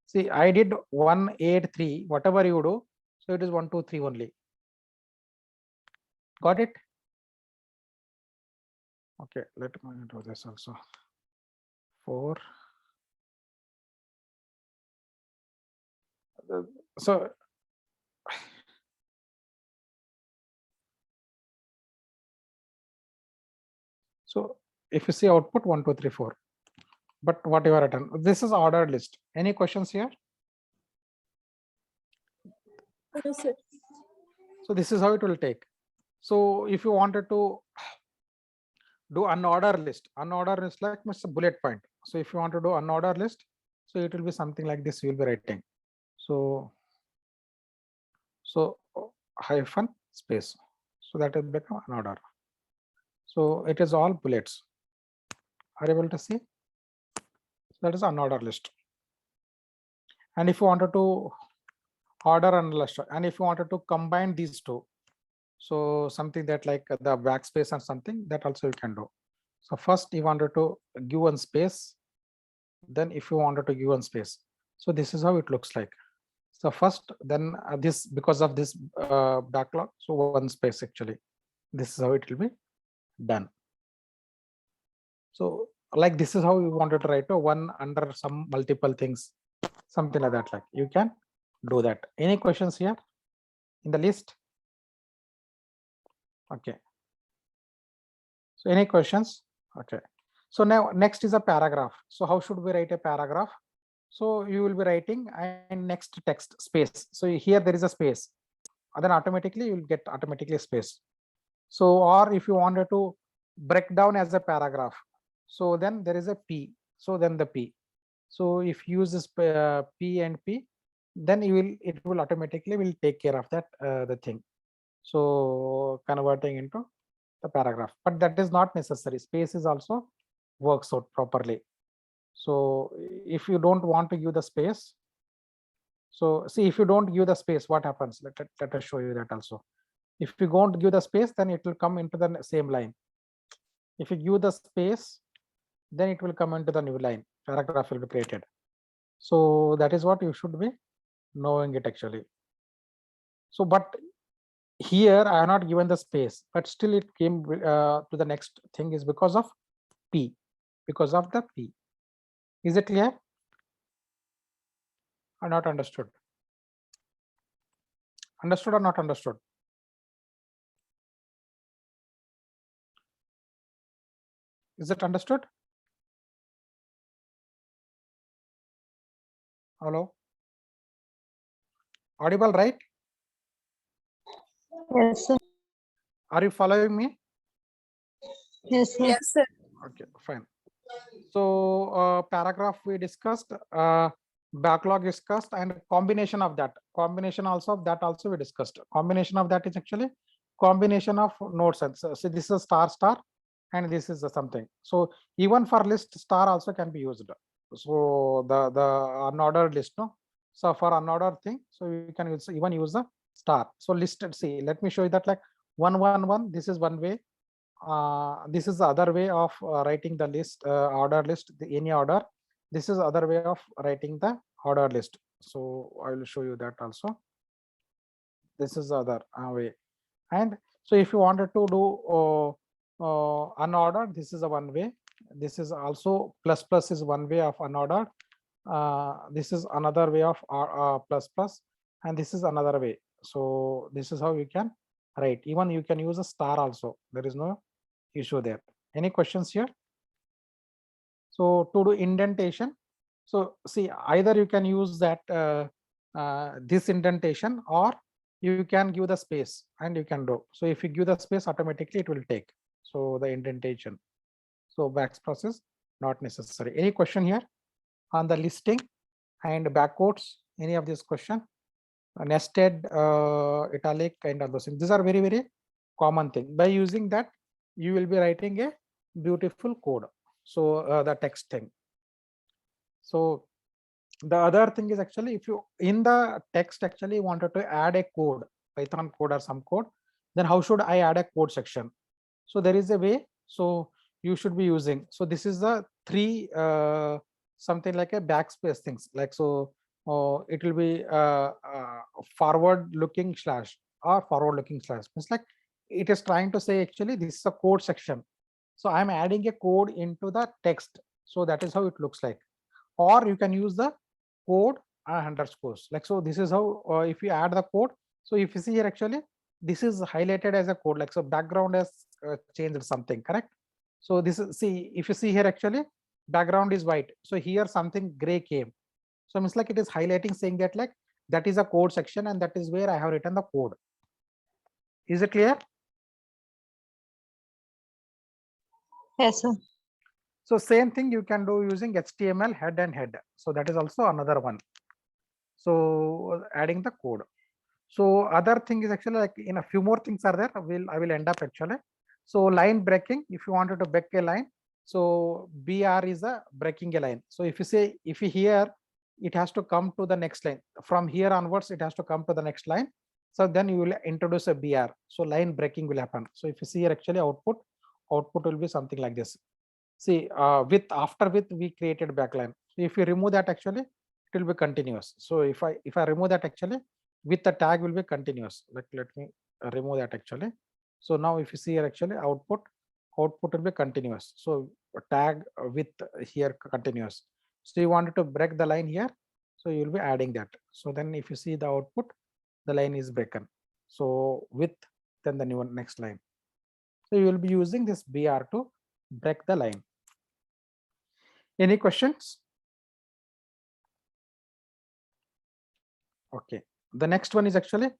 see I did 1, 8, 3, whatever you do. So it is 1, 2, 3 only. Got it? Okay, let me do this also. 4. So if you see output 1, 2, 3, 4, but what you are written, this is ordered list. Any questions here? No, sir. So this is how it will take. So if you wanted to do unordered list like a bullet point. So if you want to do unordered list, so it will be something like this. You will be writing. So hyphen space. So that will become unordered. So it is all bullets. Are you able to see? That is unordered list. And if you wanted to order and list, and if you wanted to combine these two, so something that like the backspace and something that also you can do. So first you wanted to give one space, then if you wanted to give one space, so this is how it looks like. So first, then this, because of this backlog, so one space actually, this is how it will be done. So like this is how you wanted to write one under some multiple things, something like that, like you can do that. Any questions here in the list? Okay. So any questions? Okay. So now next is a paragraph. So how should we write a paragraph? So you will be writing and next text space. So here there is a space, and then automatically you will get automatically space. So or if you wanted to break down as a paragraph, so then there is a P. So then the P. So if you use this P and P, then it will automatically will take care of that the thing. So converting into the paragraph, but that is not necessary. Space is also works out properly. So if you don't want to give the space, so see if you don't give the space, what happens? Let us show you that also. If you don't give the space, then it will come into the same line. If you give the space, then it will come into the new line. Paragraph will be created. So that is what you should be knowing it actually. So, but here I have not given the space, but still it came to the next thing is because of P, because of the P. Is it clear or not understood? Understood or not understood? Is it understood? Hello? Audible, right? Yes, sir. Are you following me? Yes, sir. Yes, sir. Okay, fine. So paragraph we discussed, backlog discussed, and combination of that. Combination also of that also we discussed. Combination of that is actually combination of nodes. And so this is star star, and this is something. So even for list, star also can be used. So the unordered list, no. So for unordered thing, so you can even use the star. So listed. See, let me show you that like 111. This is one way. This is the other way of writing the list, order list, any order. This is other way of writing the order list. So I will show you that also. This is the other way. And so if you wanted to do unordered, this is a one way. This is also plus plus is one way of unordered. This is another way of plus plus, and this is another way. So this is how you can write. Even you can use a star also. There is no issue there. Any questions here? So to do indentation, so see, either you can use that this indentation, or you can give the space and you can do. So if you give the space, automatically it will take. So the indentation. So back process not necessary. Any question here on the listing and backwards? Any of this question? Nested, italic, kind of those things. These are very, very common thing. By using that, you will be writing a beautiful code. So the text thing. So the other thing is actually, if you in the text actually wanted to add a code, Python code or some code, then how should I add a code section? So there is a way. So you should be using. So this is the three something like a backspace things. Like so, it will be forward looking slash or forward looking slash. It's like it is trying to say actually this is a code section. So I'm adding a code into the text. So that is how it looks like. Or you can use the code underscores. Like so, this is how if you add the code. So if you see here actually, this is highlighted as a code. Like so, background has changed something, correct? So this is, see, if you see here actually, background is white. So here something gray came. So it's like it is highlighting, saying that like that is a code section, and that is where I have written the code. Is it clear? Yes, sir. So same thing you can do using HTML head and head. So that is also another one. So adding the code. So other thing is actually like in a few more things are there. I will end up actually. So line breaking, if you wanted to break a line, so BR is a breaking a line. So if you say, if you here, it has to come to the next line. From here onwards, it has to come to the next line. So then you will introduce a BR. So line breaking will happen. So if you see here actually output will be something like this. See, with after with we created backline. So if you remove that actually, it will be continuous. So if I remove that actually, with the tag will be continuous. Like let me remove that actually. So now if you see here actually output will be continuous. So tag with here continuous. So you wanted to break the line here. So you will be adding that. So then if you see the output, the line is broken. So with then the new next line. So you will be using this BR to break the line. Any questions? Okay. The next one is actually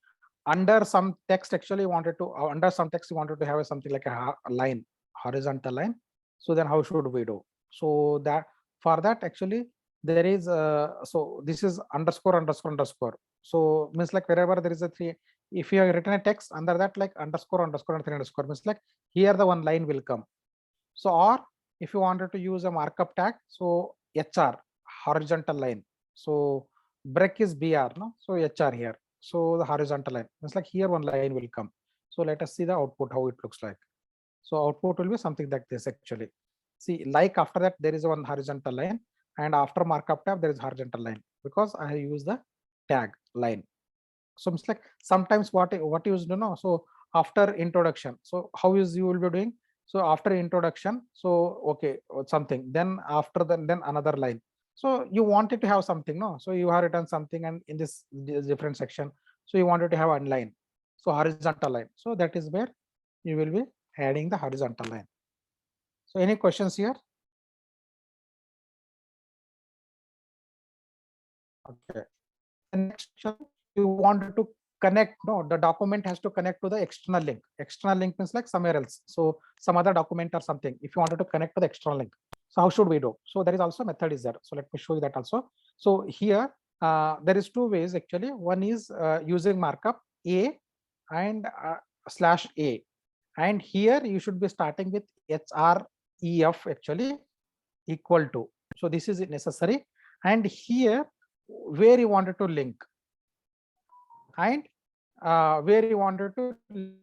under some text actually wanted to under some text you wanted to have something like a line, horizontal line. So then how should we do? So that for that actually there is so this is underscore underscore underscore. So means like wherever there is a three, if you have written a text under that like underscore underscore and three underscore, means like here the one line will come. So or if you wanted to use a markup tag, so HR horizontal line. So break is BR, no? So HR here. So the horizontal line. It's like here one line will come. So let us see the output, how it looks like. So output will be something like this actually. See, like after that there is one horizontal line, and after markup tab there is horizontal line, because I have used the tag line. So it's like sometimes what you used to know. So after introduction, so how is you will be doing? So after introduction, so okay, something, then after then another line. So you wanted to have something, no? So you have written something, and in this different section, so you wanted to have one line, so horizontal line. So that is where you will be adding the horizontal line. So any questions here? Okay. The next section, you wanted to connect, no, the document has to connect to the external link. External link means like somewhere else. So some other document or something, if you wanted to connect to the external link. So how should we do? So there is also a method is there. So let me show you that also. So here there is two ways actually. One is using markup A and /A. And here you should be starting with href actually equal to. So this is necessary. And here where you wanted to link and where you wanted to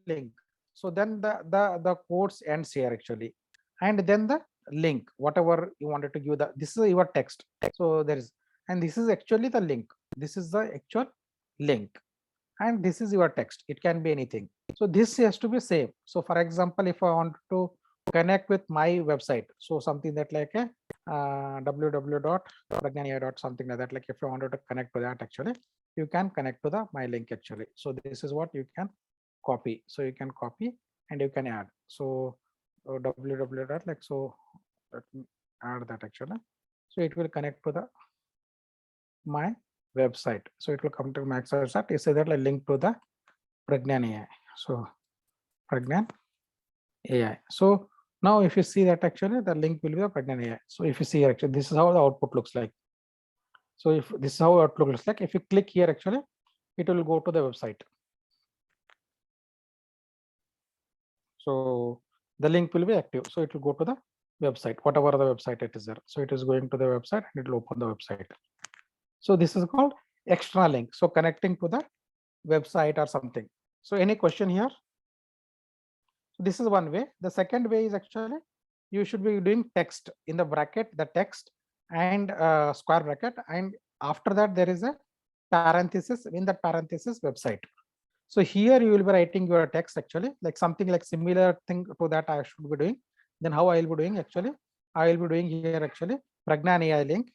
link. So then the quotes ends here actually, and then the link, whatever you wanted to give, the this is your text. So there is, and this is actually the link. This is the actual link, and this is your text. It can be anything. So this has to be same. So for example, if I want to connect with my website, so something that like a www.pragnania. something like that, like if you wanted to connect to that actually, you can connect to the my link actually. So this is what you can copy. So you can copy and you can add. So www dot like, so let me add that actually. So it will connect to the my website. So it will come to my website. It says that like link to the Pragnan AI. So Pragnan AI. So now if you see that actually the link will be the Pragnan AI. So if you see here, actually this is how the output looks like. So if this is how outlook looks like, if you click here actually, it will go to the website. So the link will be active. So it will go to the website, whatever the website it is there. So it is going to the website and it will open the website. So this is called external link. So connecting to the website or something. So any question here? So this is one way. The second way is actually you should be doing text in the bracket, the text and square bracket, and after that there is a parenthesis, in that parenthesis website. So here you will be writing your text actually, like something like similar thing to that I should be doing. Then how I will be doing actually, I will be doing here actually Pragnan AI link,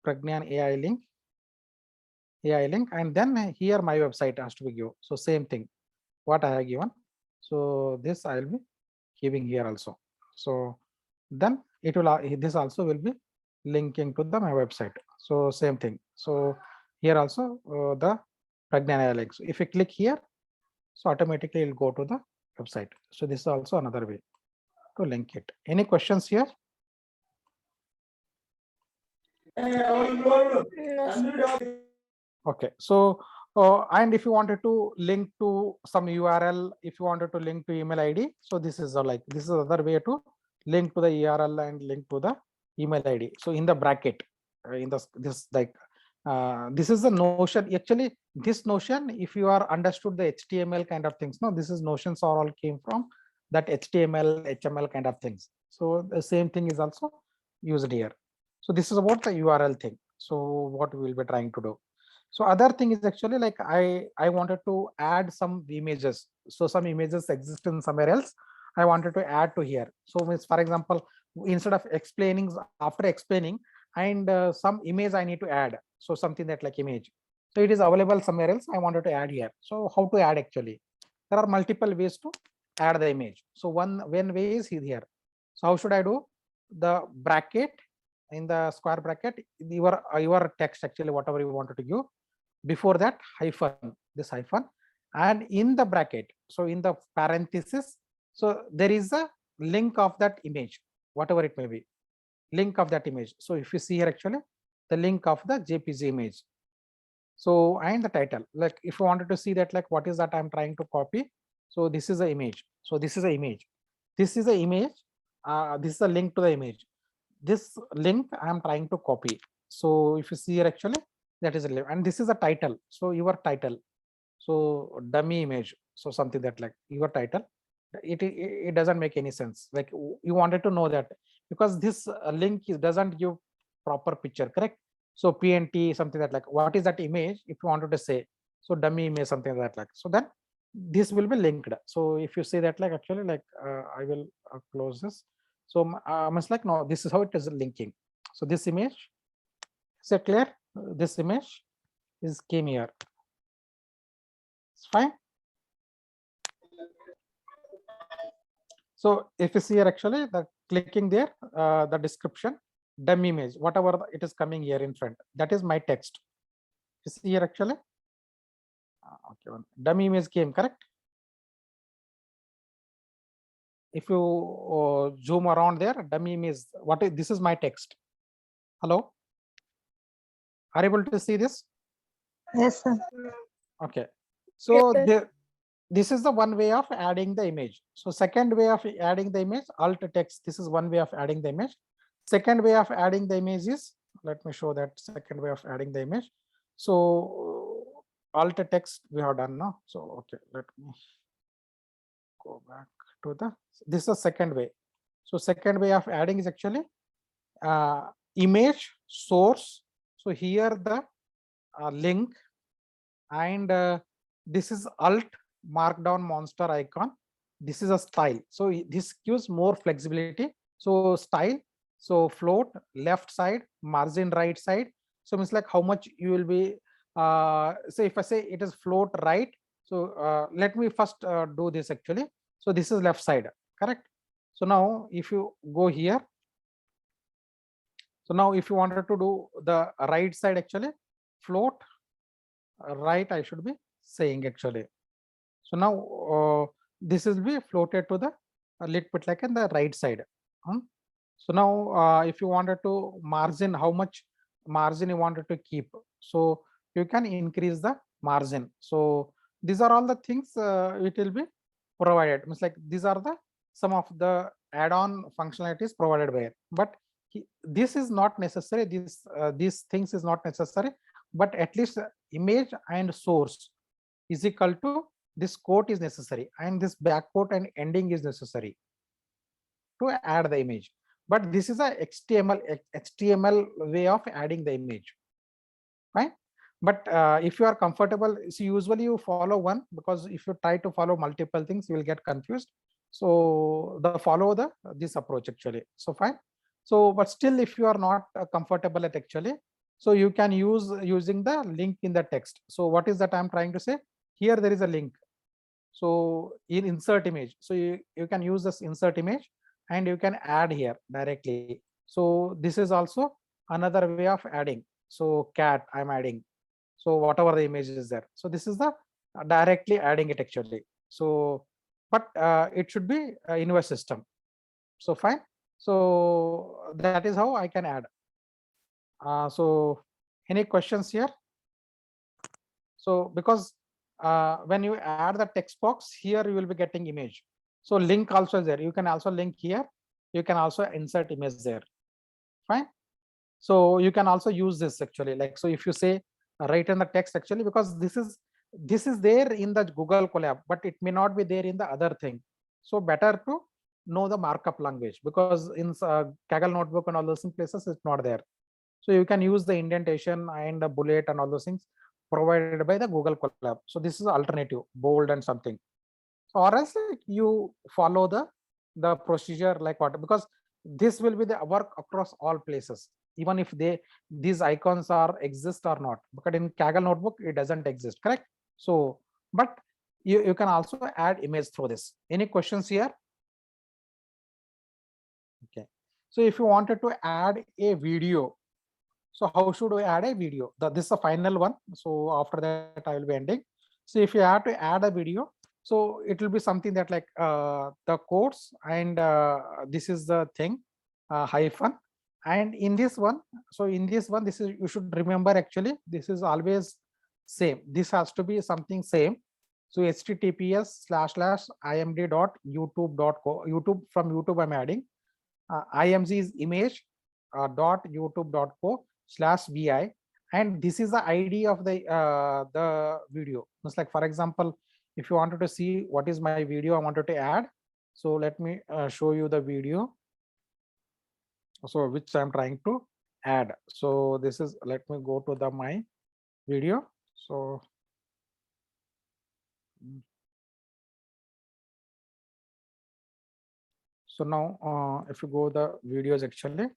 Pragnan AI link, and then here my website has to be given. So same thing, what I have given. So this I will be giving here also. So then it will, this also will be linking to the my website. So same thing. So here also the Pragnan AI link. So if you click here, so automatically it will go to the website. So this is also another way to link it. Any questions here? No, sir. Okay, so and if you wanted to link to some URL, if you wanted to link to email ID, so this is like, this is another way to link to the URL and link to the email ID. So in the bracket, in this like this is the notion. Actually, this notion, if you are understood the HTML kind of things, no, this is notions are all came from that HTML, HML kind of things. So the same thing is also used here. So this is about the URL thing. So what we will be trying to do. So other thing is actually like I wanted to add some images. So some images exist in somewhere else. I wanted to add to here. So means, for example, instead of explaining, after explaining, and some image I need to add. So something that like image. So it is available somewhere else. I wanted to add here. So how to add actually? There are multiple ways to add the image. So one way is here. So how should I do? The bracket, in the square bracket, your text actually whatever you wanted to give. Before that hyphen, this hyphen, and in the bracket, so in the parenthesis, so there is a link of that image, whatever it may be, link of that image. So if you see here actually the link of the JPG image. So and the title, like if you wanted to see that like what is that I'm trying to copy. So this is the image. So this is the image. This is the image. This is a link to the image. This link I am trying to copy. So if you see here actually that is a link, and this is a title. So your title. So dummy image. So something that like your title. It doesn't make any sense. Like you wanted to know that because this link doesn't give proper picture, correct? So PNT, something that like, what is that image if you wanted to say, so dummy image, something like that, like, so then this will be linked. So if you say that, like, actually, like, I will close this. So it's like, no, this is how it is linking. So this image, is it clear? This image is came here. It's fine. So if you see here, actually, the clicking there, the description, dummy image, whatever it is coming here in front, that is my text. You see here, actually, okay, dummy image came, correct? If you zoom around there, dummy image, what is this? Is my text. Hello, are you able to see this? Yes, sir. Okay, so Yes, this is the one way of adding the image. So second way of adding the image, alt text, this is one way of adding the image. Second way of adding the image is, let me show that second way of adding the image. So alt text we have done now. So okay, let me go back to the, this is the second way. So second way of adding is actually image source. So here the link, and this is alt markdown monster icon. This is a style. So this gives more flexibility. So style, so float left side, margin right side. So means like how much you will be, say if I say it is float right. So let me first do this actually. So this is left side, correct? So now if you go here, so now if you wanted to do the right side, actually float right, I should be saying actually. So now this will be floated to the a little bit like in the right side. So now if you wanted to margin, how much margin you wanted to keep, so you can increase the margin. So these are all the things it will be provided. Means like these are the some of the add-on functionalities provided by it. But this is not necessary. These things is not necessary. But at least image and source is equal to this quote is necessary, and this back quote and ending is necessary to add the image. But this is a HTML way of adding the image, right? But if you are comfortable, see, usually you follow one, because if you try to follow multiple things, you will get confused. So the follow the this approach actually. So fine. So but still, if you are not comfortable at actually, so you can use using the link in the text. So what is that I'm trying to say? Here there is a link. So in insert image, so you can use this insert image and you can add here directly. So this is also another way of adding. So cat I'm adding, so whatever the image is there, so this is the directly adding it actually. So but it should be inverse system. So fine. So that is how I can add. So any questions here? So because when you add the text box here, you will be getting image. So link also is there. You can also link here. You can also insert image there. Fine. So you can also use this actually. Like, so if you say write in the text actually, because this is there in the Google Colab, but it may not be there in the other thing. So better to know the markup language, because in Kaggle notebook and all those places it's not there. So you can use the indentation and the bullet and all those things provided by the Google Colab. So this is alternative, bold and something. So or else like you follow the procedure like what, because this will be the work across all places, even if these icons are exist or not. But in Kaggle notebook it doesn't exist, correct? So but you can also add image through this. Any questions here? Okay, so if you wanted to add a video, so how should we add a video? This is the final one. So after that I will be ending. So if you have to add a video, so it will be something that like the quotes and this is the thing, hyphen, and in this one, so in this one, this is, you should remember actually this is always same. This has to be something same. So https://imd.youtube.co, YouTube, from YouTube I'm adding, img is image dot youtube.co/vi, and this is the id of the video. It's like, for example, if you wanted to see what is my video I wanted to add, so let me show you the video, so which I'm trying to add. So this is, let me go to the my video. So now if you go the videos actually,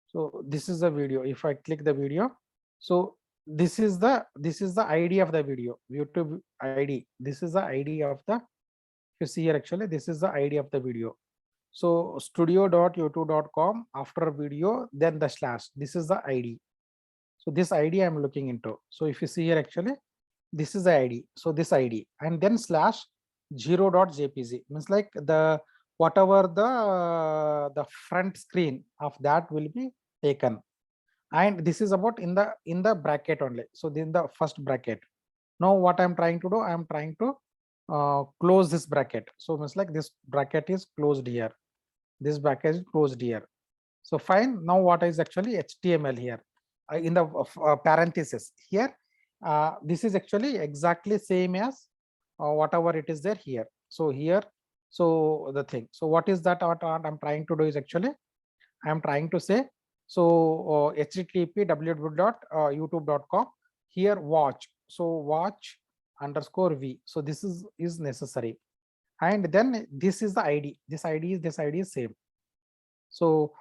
so this is the video. If I click the video, so this is the ID of the video, YouTube ID. This is the ID of the, if you see here actually, this is the ID of the video. So studio.youtube.com, after video, then the slash, this is the ID. So this ID I'm looking into. So if you see here actually, this is the ID. So this ID, and then slash 0.jpg means like the whatever the front screen of that will be taken. And this is about in the bracket only. So in the first bracket. Now what I'm trying to do, I'm trying to close this bracket. So means like this bracket is closed here. This bracket is closed here. So fine. Now what is actually HTML here in the parenthesis here? This is actually exactly same as whatever it is there here. So here, so the thing. So what is that? What I'm trying to do is actually, I'm trying to say, so http www.youtube.com, here watch. So watch underscore v. So this is necessary, and then this is the ID. This ID is same. So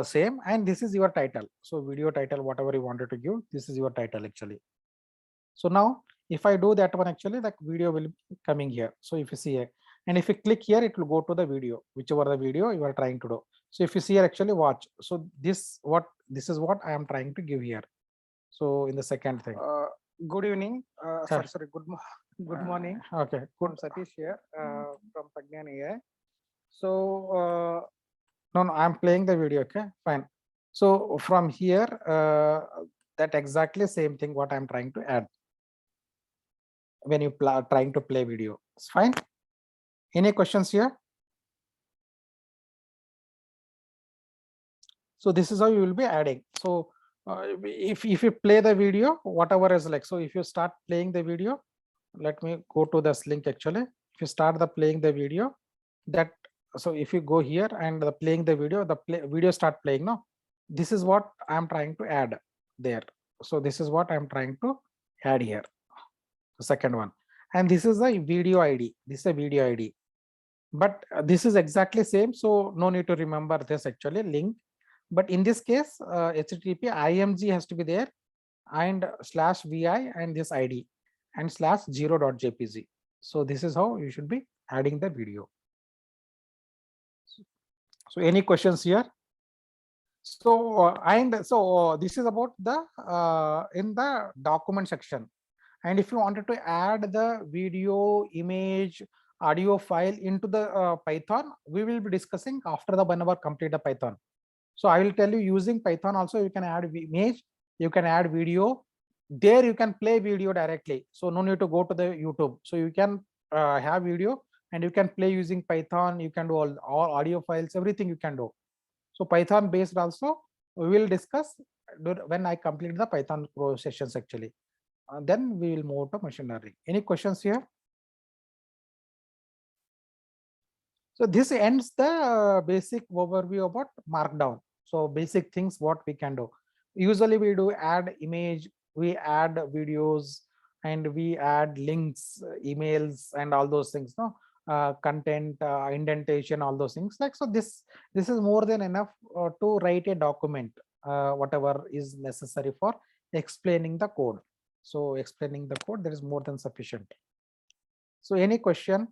same, and this is your title. So video title, whatever you wanted to give, this is your title actually. So now if I do that one, actually the video will be coming here. So if you see here, and if you click here, it will go to the video, whichever the video you are trying to do. So if you see here, actually watch. So this is what I am trying to give here. So in the second thing, good evening, sorry, good morning. Okay, good. Satish here from Pragyan AI. So no, I'm playing the video. Okay, fine. So from here, that exactly same thing what I'm trying to add when you trying to play video. It's fine. Any questions here? So this is how you will be adding. So if you play the video, whatever is like, so if you start playing the video, let me go to this link actually. If you start the playing the video, that, so if you go here and the playing the video, video start playing now. This is what I'm trying to add there. So this is what I'm trying to add here. The second one, and this is a video ID. This is a video ID, but this is exactly same. So no need to remember this actually link. But in this case, http img has to be there, and slash vi, and this ID, and slash 0.jpg. So this is how you should be adding the video. So any questions here? So this is about the in the document section. And if you wanted to add the video, image, audio file into the Python, we will be discussing after the whenever complete the Python. So I will tell you, using Python also you can add image, you can add video. There you can play video directly. So no need to go to the YouTube. So you can have video and you can play using Python. You can do all audio files, everything you can do. So Python based also we will discuss when I complete the Python Pro sessions actually. Then we will move to machine learning. Any questions here? So this ends the basic overview about Markdown. So basic things what we can do. Usually we do add image, we add videos, and we add links, emails, and all those things. No, content, indentation, all those things. Like, so this is more than enough to write a document, whatever is necessary for explaining the code. So explaining the code, that is more than sufficient. So any question?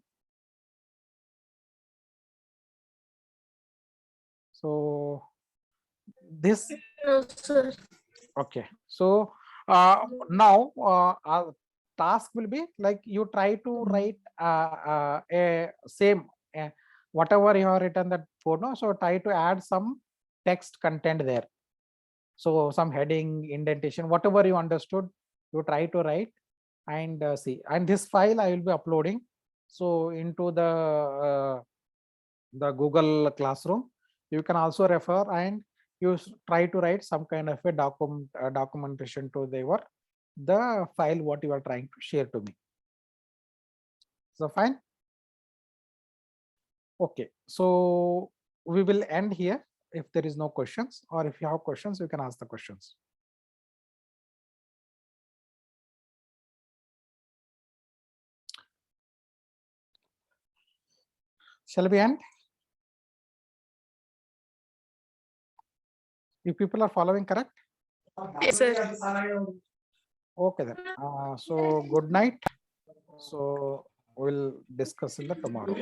So this, No, sir. okay. So now our task will be like, you try to write a same whatever you have written that photo. So try to add some text content there. So some heading, indentation, whatever you understood, you try to write and see. And this file I will be uploading so into the Google Classroom. You can also refer, and you try to write some kind of a documentation to the file what you are trying to share to me. So fine. Okay, so we will end here. if there is no questions, or if you have questions, you can ask the questions. Shall we end? If people are following correct? Yes, sir. Okay then. So good night. So we'll discuss in the tomorrow.